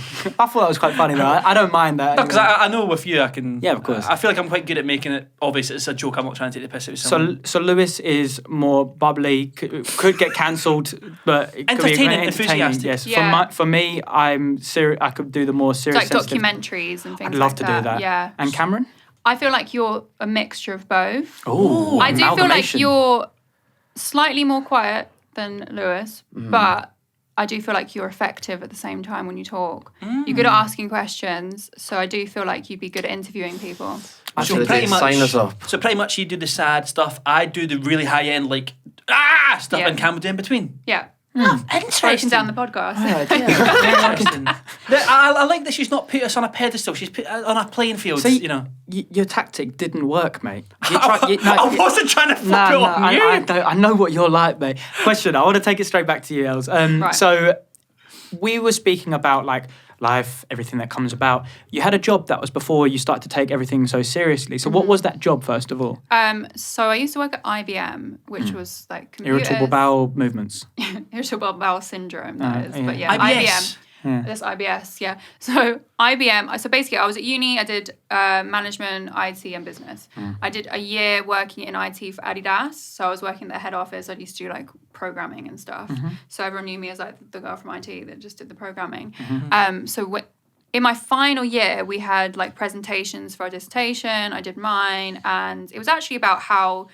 thought that was quite funny though. I don't mind that. Because anyway. I know with you, I can. Yeah, of course. I feel like I'm quite good at making it obvious it's a joke. I'm not trying to take the piss out of someone. So Lewis is more bubbly, could get cancelled, but it could be Entertaining, entertaining. enthusiastic. Yes, Yeah. for me, I'm I could do the more it's serious. like sensitive- documentaries and things I'd love like to that. do that. Yeah. And Cameron? I feel like you're a mixture of both. Oh, I do feel like you're slightly more quiet than Lewis, but I do feel like you're effective at the same time when you talk. You're good at asking questions, so I do feel like you'd be good at interviewing people. So sign us up. So pretty much, you do the sad stuff. I do the really high end like stuff, Yeah. and Cam would do in between. Yeah. Interesting. Breaking down the podcast. Interesting. I like that she's not put us on a pedestal. She's put us on a playing field. See, you know. Your tactic didn't work, mate. I wasn't trying to flip it on you. I know what you're like, mate. Question, I want to take it straight back to you, Els. Right. So we were speaking about like life, everything that comes about. You had a job that was before you started to take everything so seriously. So what was that job, first of all? So I used to work at IBM, which was like computers. Irritable bowel movements. Irritable bowel syndrome, that is. yeah. But yeah, IBS. IBM. That's IBS, yeah. So IBM, so basically I was at uni, I did management, IT and business. I did a year working in IT for Adidas. So I was working at the head office. I used to do like programming and stuff. So everyone knew me as like the girl from IT that just did the programming. So in my final year, we had like presentations for our dissertation. I did mine, and it was actually about how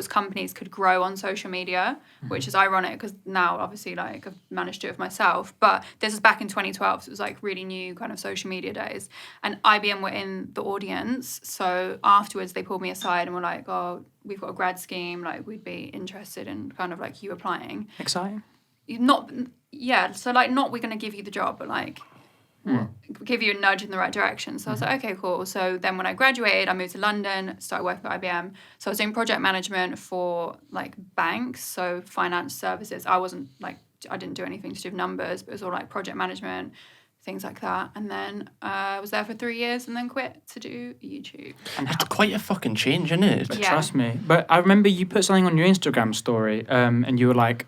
companies could grow on social media, which is ironic because now obviously like I've managed to do it myself. But this was back in 2012, so it was like really new kind of social media days. And IBM were in the audience, so afterwards they pulled me aside and were like, "Oh, we've got a grad scheme. Like we'd be interested in kind of like you applying." Exciting. So like not we're going to give you the job, but like. Give you a nudge in the right direction. So I was like, okay, cool. So then when I graduated, I moved to London, started working at IBM. So I was doing project management for like banks, so finance services. I didn't do anything to do with numbers, but it was all like project management, things like that. And then I was there for 3 years and then quit to do YouTube. And it's quite a fucking change, isn't it? But trust me. But I remember you put something on your Instagram story, and you were like,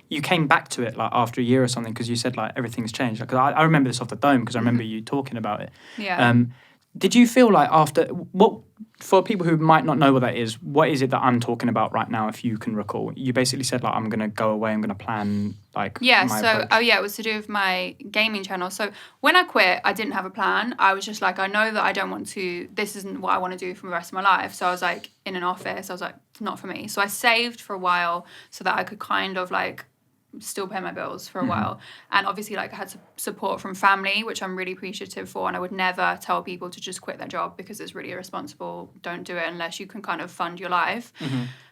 you came back to it like after a year or something because you said like everything's changed. Like, I remember this off the dome because I remember you talking about it. Yeah. Did you feel like for people who might not know what that is, what is it that I'm talking about right now? If you can recall, you basically said like I'm gonna go away, I'm gonna plan like my approach. It was to do with my gaming channel. So when I quit, I didn't have a plan. I was just like, I know that I don't want to. This isn't what I want to do for the rest of my life. So I was like in an office. I was like, it's not for me. So I saved for a while so that I could kind of like still pay my bills for a while. And obviously like I had support from family, which I'm really appreciative for, and I would never tell people to just quit their job because it's really irresponsible. Don't do it unless you can kind of fund your life,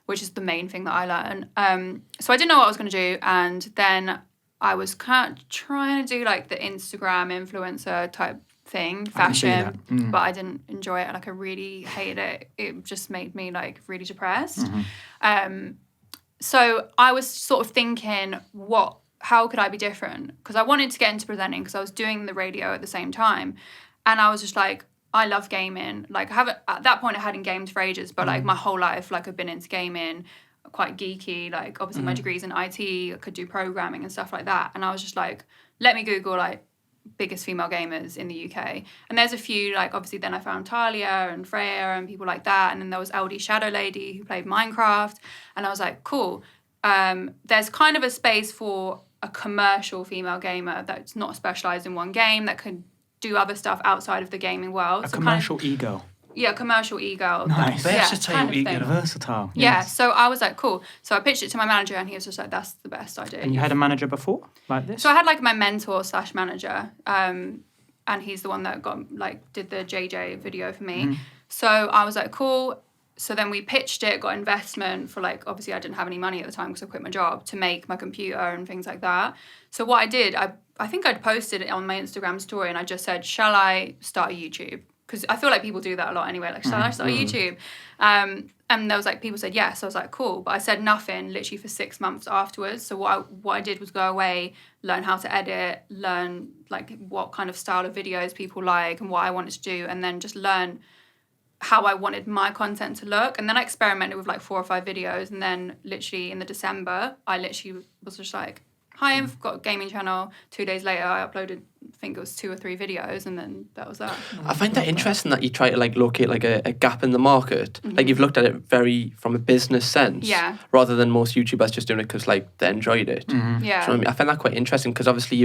which is the main thing that I learned. So I didn't know what I was going to do, and then I was kind of trying to do like the Instagram influencer type thing, fashion, but I didn't enjoy it. Like I really hated it. It just made me like really depressed. So I was sort of thinking, how could I be different? Because I wanted to get into presenting because I was doing the radio at the same time. And I was just like, I love gaming. Like at that point I hadn't gamed for ages, but like my whole life, like I've been into gaming, quite geeky. Like obviously my degree's in IT, I could do programming and stuff like that. And I was just like, let me Google like biggest female gamers in the UK. And there's a few, like obviously then I found Talia and Freya and people like that. And then there was LD Shadow Lady who played Minecraft. And I was like, cool. There's kind of a space for a commercial female gamer that's not specialised in one game, that could do other stuff outside of the gaming world. A commercial e-girl. Yeah, commercial e-girl. Nice. Versatile e-girl. Versatile. Yeah, so I was like, cool. So I pitched it to my manager and he was just like, that's the best idea. And you had a manager before, like this? So I had like my mentor / manager, and he's the one that did the JJ video for me. So I was like, cool. So then we pitched it, got investment for like, obviously I didn't have any money at the time because I quit my job, to make my computer and things like that. So what I did, I think I'd posted it on my Instagram story and I just said, shall I start a YouTube? Because I feel like people do that a lot anyway, like, shall I start a YouTube? And there was like, people said yes. I was like, cool. But I said nothing literally for 6 months afterwards. So what I did was go away, learn how to edit, learn like what kind of style of videos people like and what I wanted to do, and then just learn how I wanted my content to look. And then I experimented with like 4 or 5 videos. And then literally in the December, I literally was just like, hi, I've got a gaming channel. 2 days later, I uploaded, I think it was 2 or 3 videos, and then that was that. I find that interesting that you try to like locate like a gap in the market. Like you've looked at it very from a business sense, rather than most YouTubers just doing it because like they enjoyed it. Yeah. Do you know what I mean? I find that quite interesting because obviously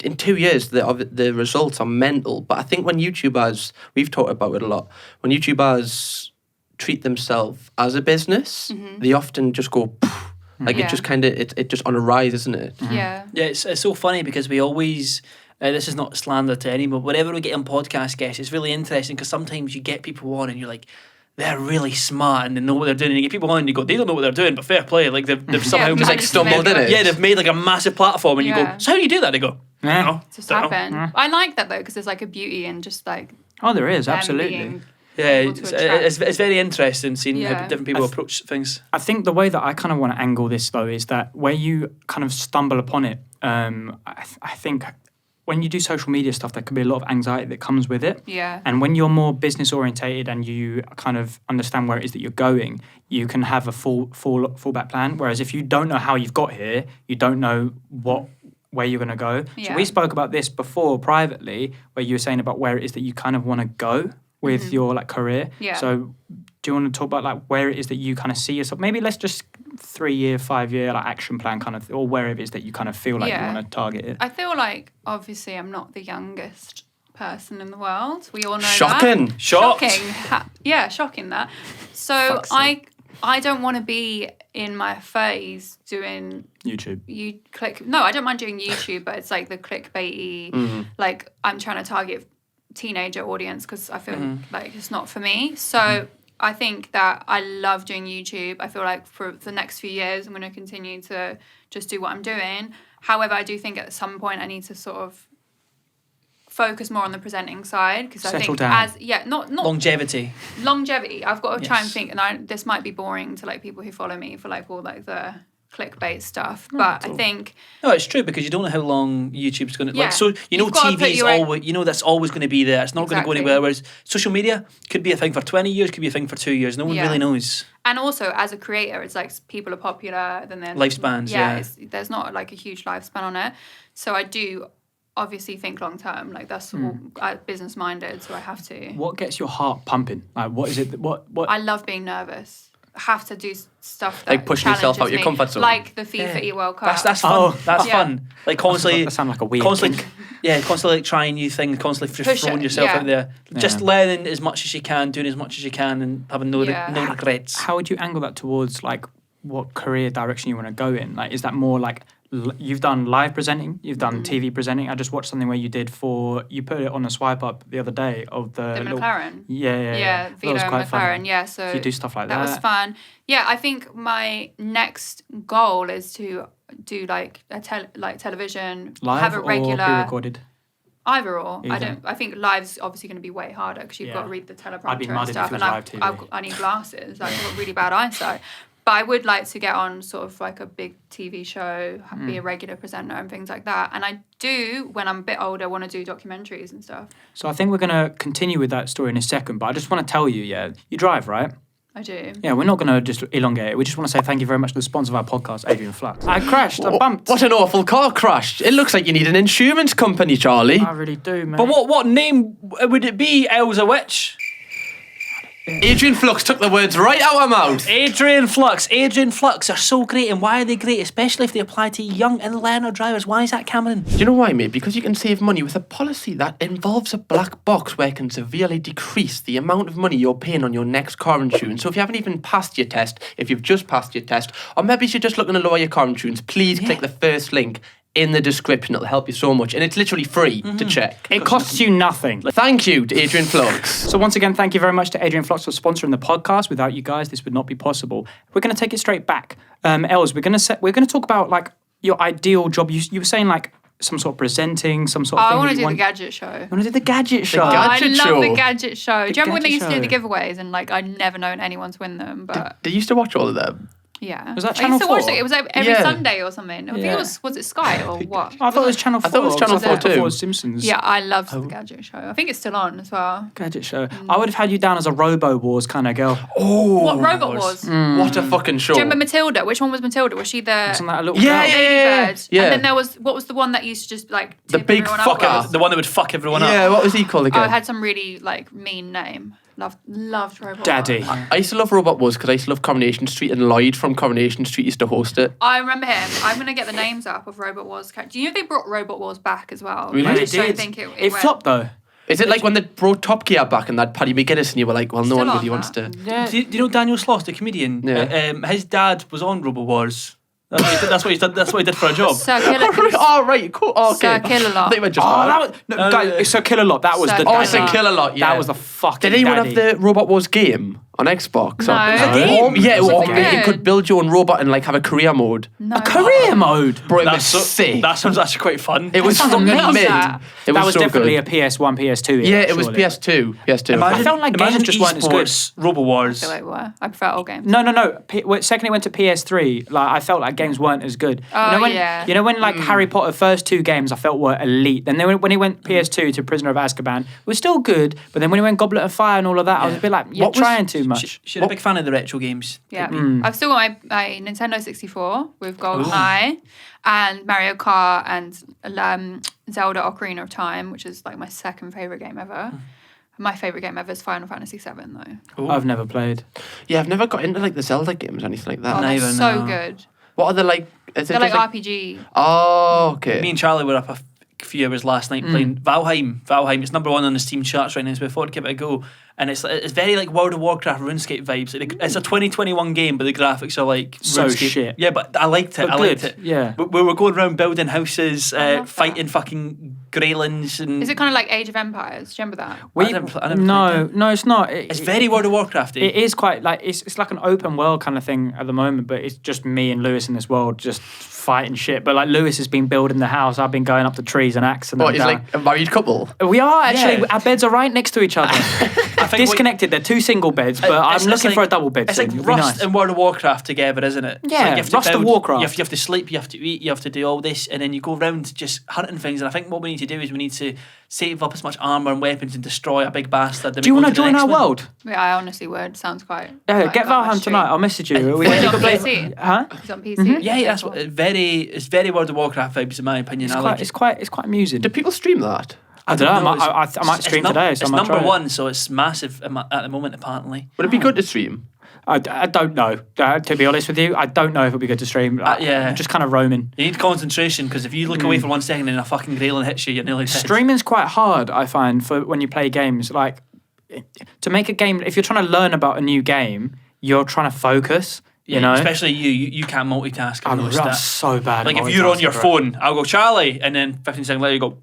in 2 years the results are mental. But I think when YouTubers, we've talked about it a lot, when YouTubers treat themselves as a business, they often just go. Like it just kind of it just on a rise, isn't it? Yeah. Yeah, it's so funny because we always, this is not slander to anyone, but whenever we get on podcast guests, it's really interesting because sometimes you get people on and you're like, they're really smart and they know what they're doing. And you get people on and you go, they don't know what they're doing, but fair play. Like they've somehow just like stumbled in it. Yeah, they've made like a massive platform and you go, so how do you do that? They go, I don't know. It just happened. I like that though because there's like a beauty in just like. Oh, there is, them absolutely. being Yeah, able to attract. it's very interesting seeing how Yeah. different people approach things. I think the way that I kind of want to angle this though is that where you kind of stumble upon it, I think when you do social media stuff, there can be a lot of anxiety that comes with it. Yeah. And when you're more business orientated and you kind of understand where it is that you're going, you can have a fallback plan. Whereas if you don't know how you've got here, you don't know where you're going to go. Yeah. So we spoke about this before privately, where you were saying about where it is that you kind of want to go with your like career. Yeah. So do you want to talk about like where it is that you kind of see yourself? Maybe let's just 3-year, 5-year like action plan kind of, or where it is that you kind of feel like you want to target it? I feel like obviously I'm not the youngest person in the world. We all know Shocking. that. Shocked. Shocking. Shocking that. So I don't want to be in my 30s doing YouTube. No, I don't mind doing YouTube, but it's like the clickbaity, like I'm trying to target teenager audience because I feel like it's not for me. So I think that I love doing YouTube. I feel like for the next few years I'm going to continue to just do what I'm doing. However, I do think at some point I need to sort of focus more on the presenting side because I think down. not Longevity. I've got to try and Yes. think, and this might be boring to like people who follow me for like all like the clickbait stuff, but I think No, it's true because you don't know how long YouTube's going to. Yeah. Like, so you know, You've gotta TV put is your- always. You know, that's always going to be there. It's not going to go Exactly. anywhere. Whereas social media could be a thing for 20 years, could be a thing for 2 years. No one Yeah. really knows. and also as a creator, it's like people are popular, then there's Lifespans, yeah. there's not like a huge lifespan on it. So I do obviously think long term, like that's all business minded, so I have to. What gets your heart pumping? Like, what is it? What? I love being nervous. I have to do stuff that Like pushing yourself out challenges your me. comfort zone. Like the FIFA E World Cup. That's fun. Oh. That's Yeah. fun. Like constantly. That sound like a weird Constantly, kink. constantly like trying new things, constantly just Push throwing it, yourself yeah. out there. Just Yeah. learning as much as you can, doing as much as you can, and having no Yeah. no regrets. How would you angle that towards like what career direction you want to go in? Like, is that more like you've done live presenting, you've done TV presenting? I just watched something where you put it on a swipe up the other day of the little, McLaren. Yeah, Vito that was quite McLaren. fun. Yeah, so You do stuff like that was fun. Yeah, I think my next goal is to do like television, Live have a or regular pre-recorded? either or. Either. I think live's obviously going to be way harder because you've got to read the teleprompter I'd be mad and if stuff, it was and live TV. I need glasses. I've got really bad eyesight. But I would like to get on sort of like a big TV show, be a regular presenter and things like that. And I do, when I'm a bit older, want to do documentaries and stuff. So I think we're going to continue with that story in a second, but I just want to tell you, you drive, right? I do. Yeah, we're not going to just elongate it. We just want to say thank you very much to the sponsor of our podcast, Adrian Flux. I crashed, I bumped. What an awful car crash. It looks like you need an insurance company, Charlie. I really do, man. But what name would it be? Elz The Witch. Adrian Flux took the words right out of my mouth. Adrian Flux are so great, and why are they great? Especially if they apply to young and learner drivers. Why is that, Cameron? Do you know why, mate? Because you can save money with a policy that involves a black box where it can severely decrease the amount of money you're paying on your next car insurance. So if you haven't even passed your test, if you've just passed your test, or maybe you're just looking to lower your car insurance, please click the first link in the description. It'll help you so much, and it's literally free to check. It costs you nothing. Thank you to Adrian Flux. So once again, thank you very much to Adrian Flux for sponsoring the podcast. Without you guys, this would not be possible. We're going to take it straight back. Els, we're going to talk about like your ideal job. You were saying like some sort of presenting, some sort of thing. I want that to you do the gadget show. I want to do the gadget show. Gadget I love show. the gadget show. Do you remember when they used to do the gadget giveaways and like I'd never known anyone to win them? But Did you used to watch all of them? yeah, Was that I used to Channel watch 4? it. It was like every Yeah. Sunday or something. I think Yeah. it was it Sky or what? I thought it was Channel 4. I thought it was Channel 4 too. Before Simpsons. Yeah, I loved the gadget show. I think it's still on as well. Gadget show. I would have had you down as a Robo Wars kind of girl. Oh, What Robot Wars? Do what a fucking show. you remember Matilda? Which one was Matilda? Was she the Wasn't that a little Yeah, girl? yeah. Ladybird? Yeah. And then there was what was the one that used to just like The tip big everyone fucker. upwards? The one that would fuck everyone up. Yeah, what was he called Oh, again? it had some really like mean name. Loved Robot Daddy. Wars. I used to love Robot Wars because I used to love Coronation Street, and Lloyd from Coronation Street used to host it. I remember him. I'm gonna get the names up of Robot Wars. Do you know they brought Robot Wars back as well? Really? I They just don't did. think it It went. flopped though. Is it like when they brought Top Gear back and that Paddy McGuinness, and you were like, well, no Still one on really wants that. to. Yeah. Do you know Daniel Sloss, the comedian? Yeah. His dad was on Robo Wars. That's what he did. That's what he did for a job. Sir Killer. Oh, right, cool. Oh, okay. Sir Kill-A-Lot. I think we just. Oh, that was no, guys. yeah. So Kill a Lot. That was So the. Kill a Oh, Lot. Sir Kill-A-Lot, yeah. That was the fucking. Did anyone daddy. have the Robot Wars game on Xbox? No. Or- A game? Yeah, Was it or good? you could build your own robot and like have a career mode. No. A career mode. Bro, it was That's sick. That sounds actually quite fun. It was sounds fucking amazing. mint. That. It That was so definitely good. a PS1, PS2. Yeah, it was surely. PS2. PS2. Imagine, I felt like imagine games just weren't as good. esports, Robo Wars. I feel like what? I prefer old games. No. Second, it went to PS3. Like I felt like games weren't as good. Oh, you know when, yeah. You know when like Harry Potter first 2 games I felt were elite. Then when he went PS2 to Prisoner of Azkaban, it was still good. But then when he went Goblet of Fire and all of that, I was a bit like, you're What was- trying too much. She's a big fan of the retro games. Yeah. I've still got my Nintendo 64 with GoldenEye and Mario Kart and Zelda Ocarina of Time, which is like my second favourite game ever. My favourite game ever is Final Fantasy VII, though. Ooh. I've never played. Yeah, I've never got into like the Zelda games or anything like that. Oh, they're Neither, so no. good. What are they like? Is it They're like just RPG. Oh, okay. Me and Charlie were up a few hours last night playing Valheim. Valheim, it's number 1 on the Steam charts right now, so we thought to give it a go. And it's very like World of Warcraft, RuneScape vibes. It's a 2021 game, but the graphics are like So RuneScape. shit. Yeah, but I liked it. But I liked good, it. yeah. We were going around building houses, love fighting fucking Greylands, and Is it kind of like Age of Empires? Do you remember that? I never played No, it's not. it's very World of Warcrafty. It is quite like it's like an open world kind of thing at the moment, but it's just me and Lewis in this world just fighting shit. But like Lewis has been building the house, I've been going up the trees and axing them What, it's down. like a married couple? We are actually. Yeah. Our beds are right next to each other. I think Disconnected. They're 2 single beds, but I'm looking for a double bed. It's soon. like It'll be Rust nice. and World of Warcraft together, isn't it? It's Yeah, like you have to Rust of build, Warcraft. You have to sleep, you have to eat, you have to do all this, and then you go around just hunting things. And I think what we need to do is we need to save up as much armor and weapons and destroy a big bastard. Then Do you we go want to the join next our one. world? Yeah, I honestly would. Sounds quite. Yeah, quite get up my Valheim street. tonight. I'll message you. Is We it can on go play. PC? Huh? It's on PC. Yeah, that's what, it's very World of Warcraft vibes in my opinion. I like it. It's quite amusing. Do people stream that? I don't know. know, I might stream today. So it's I might number try it. 1, so it's massive at the moment. Apparently, Would it be good to stream? I don't know. To be honest with you, I don't know if it'll be good to stream. yeah. I'm just kind of roaming. you need concentration because if you look away for 1 second and a fucking Greyland hits you, you're nearly dead. Streaming's quite hard, I find, for when you play games. Like, to make a game, if you're trying to learn about a new game, you're trying to focus. You know, especially you can't multitask. I've I'm noticed that. so bad. Like at if you're on your multitasking, phone, I'll go Charlie, and then 15 seconds later you go,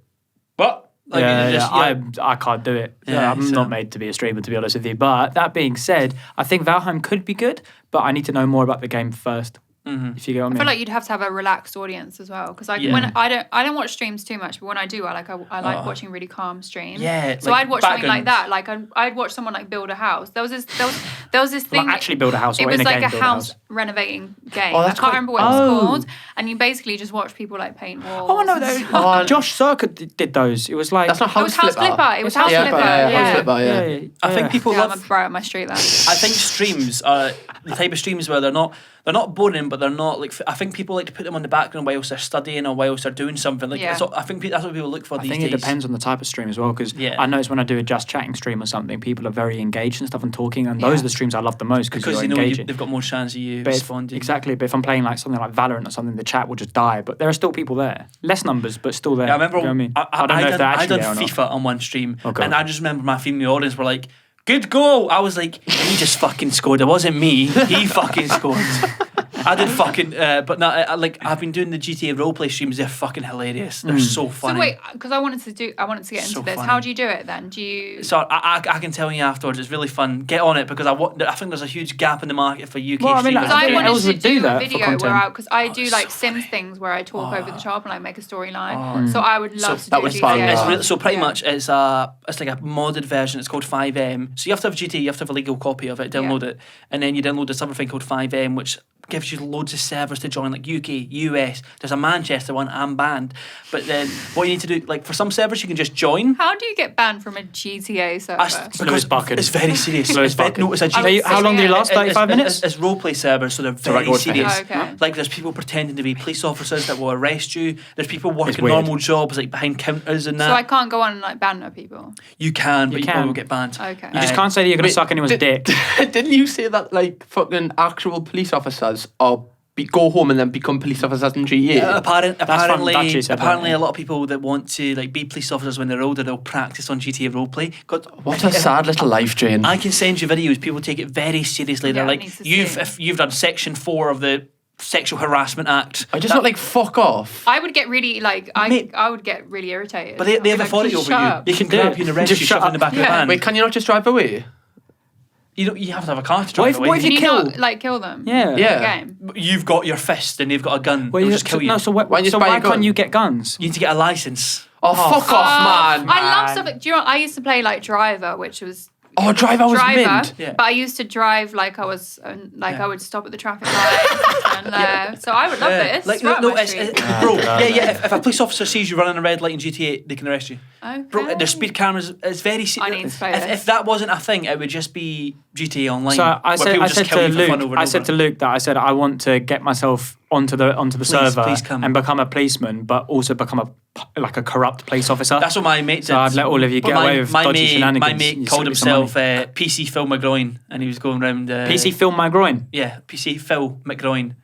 what? Like, I can't do it. Yeah, I'm so- not made to be a streamer, to be honest with you. But that being said, I think Valheim could be good, but I need to know more about the game first. If you get what I I mean. feel like you'd have to have a relaxed audience as well, because like Yeah. when I don't watch streams too much, but when I do, I like watching really calm streams. Yeah, So like I'd watch something like backgrounds. that. Like I'd watch someone like build a house. There was this thing. Like actually build a house, or It was in a like game a build house renovating game. Oh, I that's can't quite- remember what it was Oh. called. And you basically just watch people like paint walls. Oh, no, and no. Josh Circa did those. It was like That's not It was House Flipper. It was House Yeah, Flipper. House Yeah. Flipper, yeah. I think people Yeah, I'm love. right up my street there. I think streams are the type of streams where they're not boring, but they're not like. I think people like to put them on the background whilst they're studying or whilst they're doing something. Like Yeah. I think that's what people look for I these think days. it depends on the type of stream as well, because Yeah. I notice when I do a just chatting stream or something, people are very engaged and stuff and talking, and those are the streams I love the most because you're you know engaging. they've got more chance of you But if- responding. exactly, but if I'm playing like something like Valorant or something, the chat will just die. But there are still people there, less numbers, but still there. Yeah, I remember. You know what I mean? I don't know if they're I actually done there or not. FIFA on one stream, Oh, God. and I just remember my feeling in the audience were like, "Good goal!" I was like, "He just fucking scored. It wasn't me. He fucking scored." I did fucking, but no, I've been doing the GTA roleplay streams. They're fucking hilarious. They're so funny. So wait, because I wanted to get into So this. funny. How do you do it then? Do you? So I can tell you afterwards. It's really fun. Get on it because I think there's a huge gap in the market for UK Well, I mean, streamers. I Because I think wanted Elz to would do do that a for video content. where because I do like so Sims funny. things where I talk over the top and like make a storyline. So I would love to that do was GTA. fun, It's yeah. really, so pretty Yeah. much it's like a modded version. It's called 5M. So you have to have GTA. You have to have a legal copy of it. Download it, and then you download this other thing called 5M, which gives you loads of servers to join, like UK, US. There's a Manchester one. I'm banned, but then what you need to do, like for some servers, you can just join. How do you get banned from a GTA server? Lewis Bucket. It's very serious. Lewis It's very- Bucket. no, it's a I would How long do you Yeah. last? 35 minutes? It's roleplay servers, so they're very record for serious. him. Oh, okay. Like there's people pretending to be police officers that will arrest you. There's people working weird. normal jobs like behind counters and that. So I can't go on and like banter people. You can, but you can. probably will get banned. Okay. You just can't say that you're going to Wait, suck anyone's dick. Didn't you say that like fucking actual police officers go home and then become police officers in GTA? Apparently, Dutchie said that, apparently, yeah. a lot of people that want to like be police officers when they're older, they'll practice on GTA roleplay. What a sad little life, Jane. I can send you videos. People take it very seriously. They're Yeah, I like, need to you've see. if you've done Section 4 of the Sexual Harassment Act. I just not like fuck off. I would get really like Mate. I would get really irritated. But they I'd be have like, authority "Just over you. shut up." They can do grab it. you and arrest Just you, shut shove you in the back of the Yeah. van. Wait, can you not just drive away? You have to have a car to drive away. What if Can you you kill? not like kill them? Yeah. Yeah. In the game. You've got your fist and they've got a gun. Well, They'll you just kill you. No, so Why don't you so just buy why a gun? can't you get guns? You need to get a license. Oh, fuck off, man. I love stuff. Do you know? I used to play like Driver, which was Oh, Driver was mint. Yeah. but I used to drive like I was I would stop at the traffic light and turn left. So I would love this. Like, right up my it's, street. bro, if a police officer sees you running a red light in GTA, they can arrest you. Bro, Okay. there's speed cameras. It's very. I need to play if, this. if that wasn't a thing, it would just be GTA Online. So I where said, people I just said kill to you for fun Luke, over and I said over. to Luke that I said I want to get myself onto the server please come. and become a policeman, but also become a corrupt police officer. That's what my mate did. So I'd let all of you get away with dodgy shenanigans. My mate You called slipped some himself money. PC Phil McGroin, and he was going around. PC Film My Groin. Yeah, PC Phil McGroin.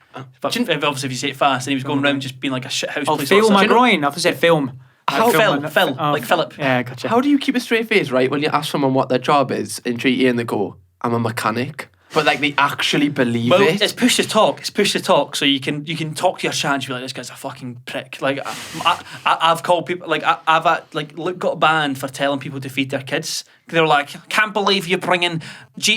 But obviously, if you say it fast, and he was going around just being like a shithouse police Film officer. My Groin. I thought said film. Phil, like Philip. Yeah, gotcha. How do you keep a straight face, right, when you ask someone what their job is in GTA and they go, I'm a mechanic? But like they actually believe Well, it. it's push to talk. It's push to talk. So you can talk to your chat and be like, this guy's a fucking prick. Like I've called people like I've got banned for telling people to feed their kids. They were like, can't believe you're bringing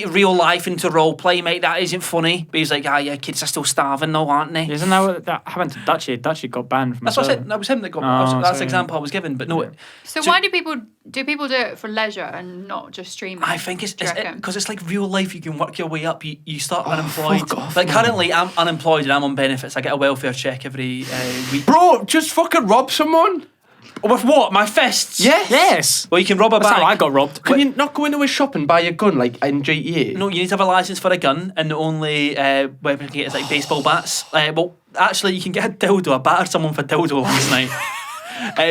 real life into role play, mate. That isn't funny. But he's like, yeah, kids are still starving, though, aren't they? Isn't that what that happened to Dutchy? Dutchy got banned from. That's what I said. That was him that got. That's the example I was given. But no. So why do people do it for leisure and not just streaming? I think it's Do you reckon? because it's like real life. You can work your way up. You start unemployed. fuck off, Like man. currently, I'm unemployed and I'm on benefits. I get a welfare check every week. Bro, just fucking rob someone. With what? My fists? Yes. Well, you can rob a That's bank. how I got robbed. Can you not go into a shop and buy a gun like in GTA? No, you need to have a license for a gun, and the only weapon you can get is like baseball bats. Well, actually, you can get a dildo. I battered someone for dildo last night.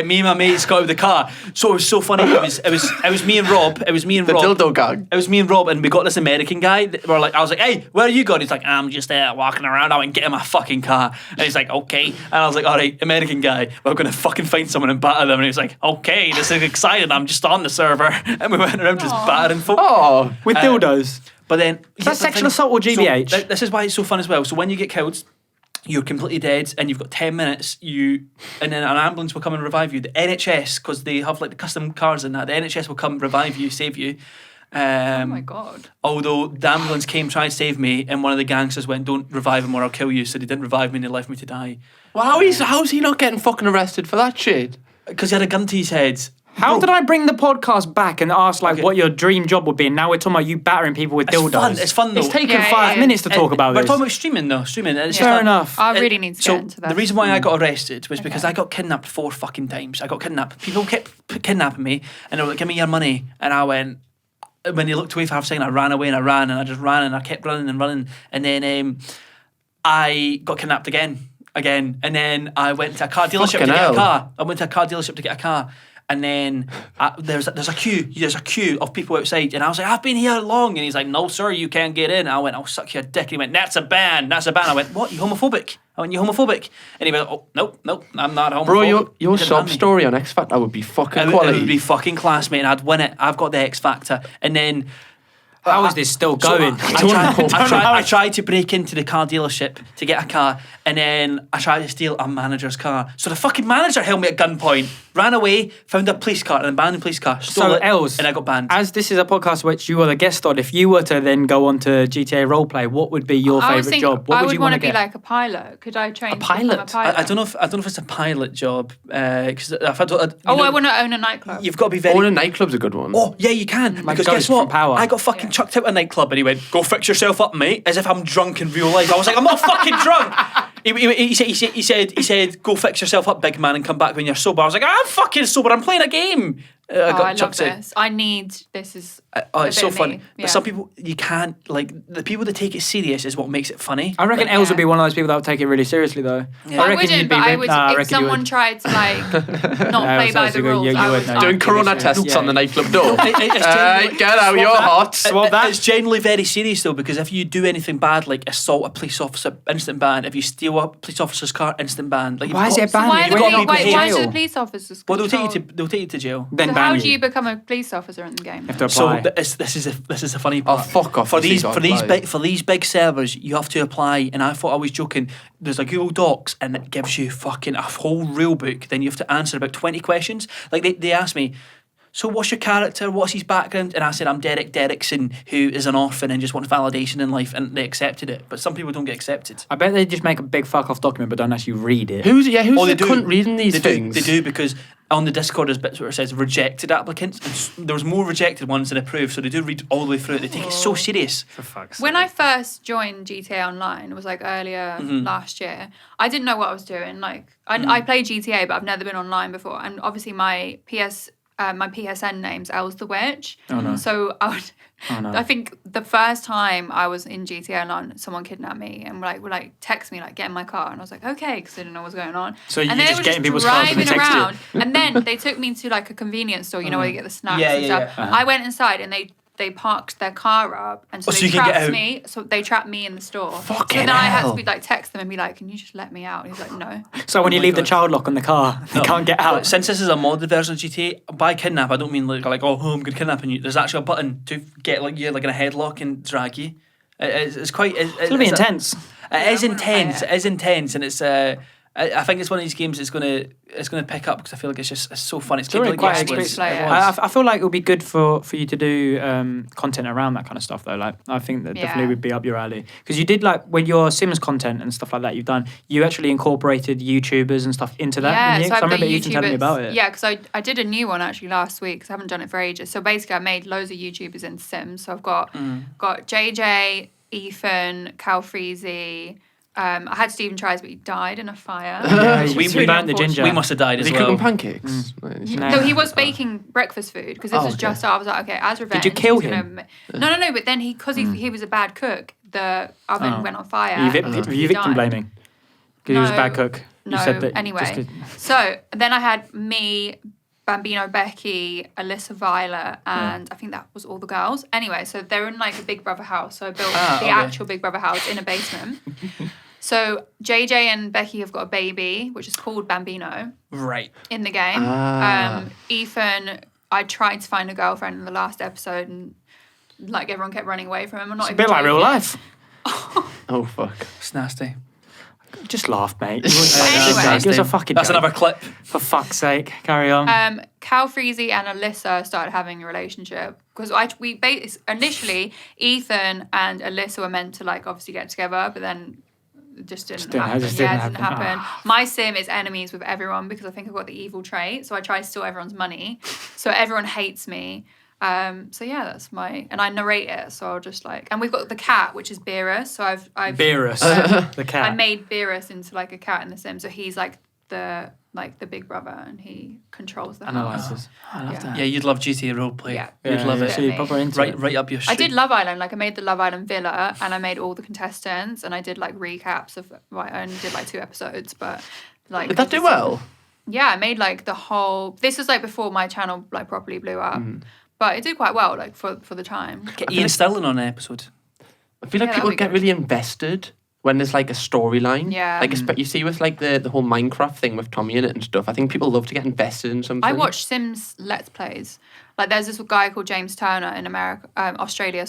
Me and my mates got out of the car. So it was so funny. It was me and Rob. It was me and The Rob. dildo gang. It was me and Rob, and we got this American guy. I was like, hey, where are you going? He's like, I'm just walking around. I went, get in my fucking car. And he's like, okay. And I was like, all right, American guy, we're going to fucking find someone and batter them. And he was like, okay, this is exciting. I'm just on the server. And we went around just battering folk. Oh, With dildos. But then... Is that sexual assault or GBH? So, this is why it's so fun as well. So when you get killed... You're completely dead, and you've got 10 minutes. And then an ambulance will come and revive you. The NHS, because they have like the custom cars and that, the NHS will come revive you, save you. Oh my god. Although the ambulance came, tried to save me, and one of the gangsters went, "Don't revive him or I'll kill you." So they didn't revive me, and they left me to die well, how's he not getting fucking arrested for that shit? because he had a gun to his head. How did I bring the podcast back and ask what your dream job would be, and now we're talking about you battering people with dildos? It's fun though. It's taken Yeah, 5 yeah. minutes to talk about We're this. talking about streaming though. Streaming. It's just Fair like- enough. I really need to So get into that. the reason why I got arrested was because I got kidnapped 4 fucking times. I got kidnapped. People kept kidnapping me, and they were like, "Give me your money," and I went. When they looked away for half a second, I ran away and I just ran and I kept running and running, and then I got kidnapped again, and then I went to a car dealership Fucking to get hell. a car. I went to a car dealership to get a car, and then there's a queue of people outside, and I was like, "I've been here long," and he's like, "No, sir, you can't get in." I went, "I'll suck your dick." And he went, "That's a ban. I went, "What? You homophobic?" I went, "You homophobic?" And he went, "Oh, nope, I'm not homophobic." Bro, your He didn't sob ban me. story on X Factor would be fucking It quality. would be fucking class, mate, and I'd win it. I've got the X Factor. And then... How is this still So going? I tried to break into the car dealership to get a car, and then I tried to steal a manager's car. So the fucking manager held me at gunpoint, ran away, found a police car, an abandoned police car, stole So, it, Els, and I got banned. As this is a podcast which you are the guest on, if you were to then go on to GTA roleplay, what would be your I was favourite thinking job? What I would would you want want to be get? like a pilot. Could I train to become pilot? a pilot? I don't know if it's a pilot job because I want to own a nightclub. You've got to be very. Owning a nightclub's a good one. Oh, yeah, you can. Because Ghost guess from what? Power. I got fucking Yeah. chucked out of a nightclub and he went, "Go fix yourself up, mate," as if I'm drunk in real life. I was like, "I'm not fucking drunk." He said, "Go fix yourself up, big man, and come back when you're sober." I was like, "I'm fucking sober. I'm playing a game." I love this. I need this. Is Oh, a it's bit so of fun. me. But Yeah. some people, you can't, like, the people that take it serious is what makes it funny. I reckon But Els would yeah. be one of those people that would take it really seriously, though. Yeah. I reckon wouldn't, you'd be but I re- would. Nah, I if reckon you someone would. tried to like not Yeah, play so by you the go- rules, you I would would. know. I Doing would corona serious, tests yeah. on the nightclub door. It's genuinely- Get out, you're hot. Swap that. It's genuinely very serious though, because if you do anything bad, like assault a police officer, instant ban. If you steal a police officer's car, instant ban. Like, you've Why is got- it So banned? why, You've do got they, to be why, in why do jail. the police officers? Well, they'll take control- you to jail. Then So ban how you. do you become a police officer in the game? You have to So apply. this is a funny Oh, part. fuck off. For this these is for on these live. big for these big servers, you have to apply. And I thought I was joking. There's a Google Docs, and it gives you fucking a whole rule book. Then you have to answer about 20 questions. Like they asked me, "So what's your character? What's his background?" And I said, "I'm Derek Derrickson, who is an orphan and just wants validation in life." And they accepted it. But some people don't get accepted. I bet they just make a big fuck off document but don't actually read it. Who's Oh, the cunt reading these They things? They do because on the Discord there's bits where it says rejected applicants, and there was more rejected ones than approved. So they do read all the way through it. They take it so serious. For fuck's When sake. I first joined GTA Online, it was like earlier last year. I didn't know what I was doing. Like I played GTA, but I've never been online before. And obviously my my PSN name's Elz The Witch. Oh, no. So I think the first time I was in GTA Online, someone kidnapped me and would text me like, get in my car, and I was like, okay, because I didn't know what was going on. So and you then just they get in were people's just cars and they driving text you? around, and then they took me to like a convenience store, where you get the snacks and stuff. yeah. I went inside and they parked their car up, and so so they you can get trapped out. me. So they trapped me in the store. Fucking so then I had hell. to be text them and be like, "Can you just let me out?" And he's like, "No." So when you my leave the God. child lock on the car, they can't get out. But since this is a modded version of GTA, by kidnap I don't mean like oh I'm gonna kidnap you. There's actually a button to get you in a headlock and drag you. It's quite. It's gonna be intense. It is I wanna play intense. it. It is intense, and it's. I think it's one of these games that's gonna pick up because I feel like it's so fun. It's Really capable of quite getting experience. exploits. I feel like it would be good for you to do content around that kind of stuff though. Like I think that definitely would be up your alley because you did like with your Sims content and stuff like that. You actually incorporated YouTubers and stuff into that. Yeah, didn't you? so 'Cause I I've got remember Ethan telling me YouTubers. about it. Yeah, because I did a new one actually last week because I haven't done it for ages. So basically, I made loads of YouTubers in Sims. So I've got JJ, Ethan, Cal Freezy. I had Stephen Tries, but he died in a fire. Yeah, which we was really burned the ginger. We must have died Is as he well. cooking pancakes? No, he was baking breakfast food because this was just. I was like, okay, as revenge. you kill he's him? No. But then because he was a bad cook, the oven went on fire. Are you, and are he you victim died. blaming? Because he was a No, bad cook. No, You said that anyway. just 'cause- So then I had me, Bambino Becky, Alyssa Violet, and I think that was all the girls. Anyway, so they're in like a Big Brother house. So I built the actual Big Brother house in a basement. So JJ and Becky have got a baby, which is called Bambino Right. in the game. Ethan, I tried to find a girlfriend in the last episode, and like everyone kept running away from him. I'm not It's a even bit like real joking. life. Oh fuck. It's nasty. Just laugh, mate. Anyway. Give us a fucking That's joke. another clip. For fuck's sake, carry on. Cal Freezy and Alyssa started having a relationship because initially Ethan and Alyssa were meant to like obviously get together, but then it just didn't happen. It didn't happen. My sim is enemies with everyone because I think I've got the evil trait, so I try to steal everyone's money, so everyone hates me. So yeah, that's and I narrate it, so I'll just and we've got the cat, which is Beerus. So I've Beerus, the cat. I made Beerus into like a cat in the sim, so he's like the big brother, and he controls the house. Analyzes. I love that. Yeah, you'd love GTA roleplay. Yeah. You'd love it. So you're proper into it. Right up your street. I did Love Island. I made the Love Island villa, and I made all the contestants, and I did recaps of. I only did 2 episodes, but Did that do well? Yeah, I made the whole. This was before my channel properly blew up, but it did quite well for the time. Get Ian Stirling on an episode. I feel like Yeah, people that'd be get good. really invested when there's a storyline. Yeah. You see with the whole Minecraft thing with Tommy in it and stuff. I think people love to get invested in something. I watch Sims Let's Plays. There's this guy called James Turner in Australia,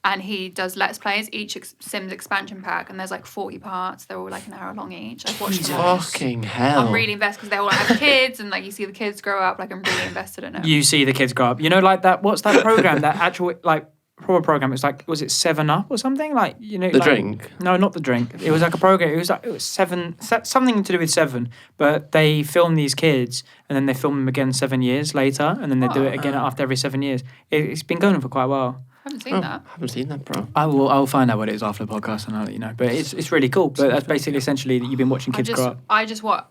and he does Let's Plays, each Sims expansion pack, and there's 40 parts. They're all an hour long each. I've watched them all. Fucking hell. I'm really invested because they all have kids, and you see the kids grow up. I'm really invested in it. You see the kids grow up. You know, that. What's that program? That actual proper program. It's was it 7-Up or something? The drink? No, not the drink. It was a program. It was Seven, something to do with 7. But they film these kids and then they film them again 7 years later, and then they do it again after every 7 years. It's been going on for quite a while. I haven't seen that. I haven't seen that, bro. I will find out what it is after the podcast and I'll let you know. But it's really cool. But that's basically essentially that you've been watching kids grow up. I just what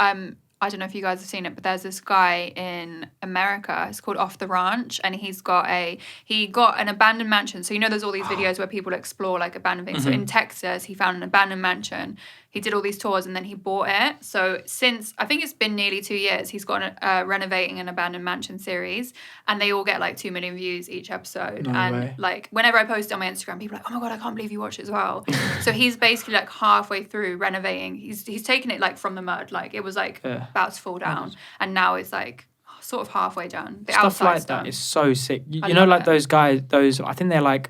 I don't know if you guys have seen it, but there's this guy in America. It's called Off the Ranch, and he got an abandoned mansion. So there's all these videos where people explore abandoned things. So in Texas, he found an abandoned mansion. He did all these tours, and then he bought it. So since I think it's been nearly 2 years, he's got renovating an abandoned mansion series, and they all get 2 million views each episode. No and way. Whenever I post it on my Instagram, people are like, "Oh my god, I can't believe you watch it as well." So he's basically halfway through renovating. He's taken it from the mud. It was about to fall down, and now it's sort of halfway down. The Stuff outside's like that done. is so sick. You I know, love it. those guys, I think they're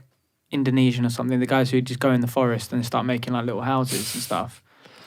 Indonesian or something, the guys who just go in the forest and start making little houses and stuff.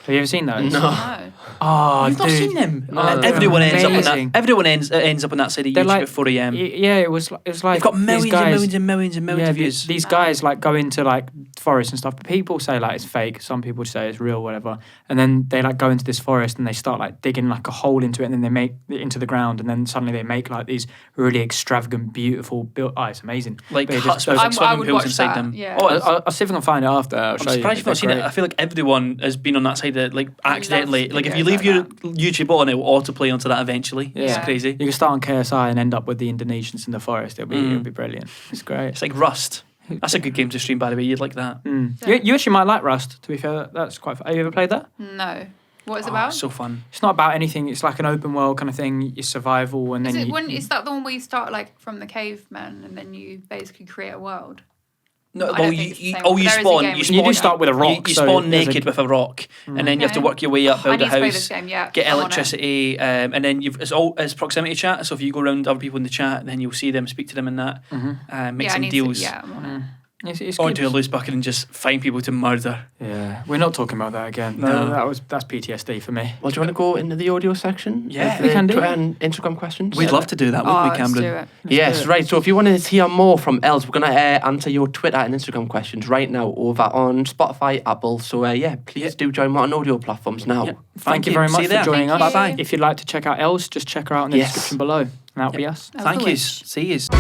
Have you ever seen those? No. No. Oh, You've not dude. seen them. No, Everyone they're ends up on amazing. that. Everyone ends up on that side of They're YouTube at 4 a.m. Yeah, it was like They've got millions these guys, and millions of views. These guys go into forests and stuff, but people say it's fake. Some people say it's real, whatever. And then they go into this forest and they start digging a hole into it, and then they make it into the ground, and then suddenly they make these really extravagant, beautiful built. Oh, it's amazing. Like But it huts just- with I swimming would pools watch inside that, them. yeah. Oh, I'll see if I can find it after. I'll I'm show you. surprised you've not seen it. I feel like everyone has been on that side that like accidentally, like if you videos leave like your that. YouTube on, it will autoplay onto that eventually. It's Yeah. crazy. You can start on KSI and end up with the Indonesians in the forest. It'll be brilliant. It's great. It's like Rust. That's a good game to stream, by the way. You'd like that. You actually might like Rust, to be fair. That's quite fun. Have you ever played that? No. What is it Oh, about? so fun. It's not about anything. It's like an open world kind of thing. It's survival, and then Is that the one where you start like from the cavemen and then you basically create a world? No, I well, don't think it's the you same one, but there is a game you where spawn. you do start with a rock. You so spawn there's naked with a rock, and then you have to Okay. work your way up, I build need a to play this house, game, yeah. get I'm on it. electricity, and then it's proximity chat. So if you go around other people in the chat, then you'll see them, speak to them, and that make Yeah, I some need deals. To, I'm on it. It's Or good. do a loose bucket and just find people to murder. Yeah, we're not talking about that again. No. That's PTSD for me. Well, do you want to go into the audio section? Yeah, Of we the can do. Twitter and Instagram questions. We'd love to do that, wouldn't we, Let's Cameron? do it. Yes, right. So if you want to hear more from Els, we're going to answer your Twitter and Instagram questions right now over on Spotify, Apple. So please do join me on audio platforms now. Yeah. Thank you very See much you for there. joining Thank us. you. If you'd like to check out Els, just check her out in the Yes. description below. And that'll be us. Elz Thank The you. Witch. See you.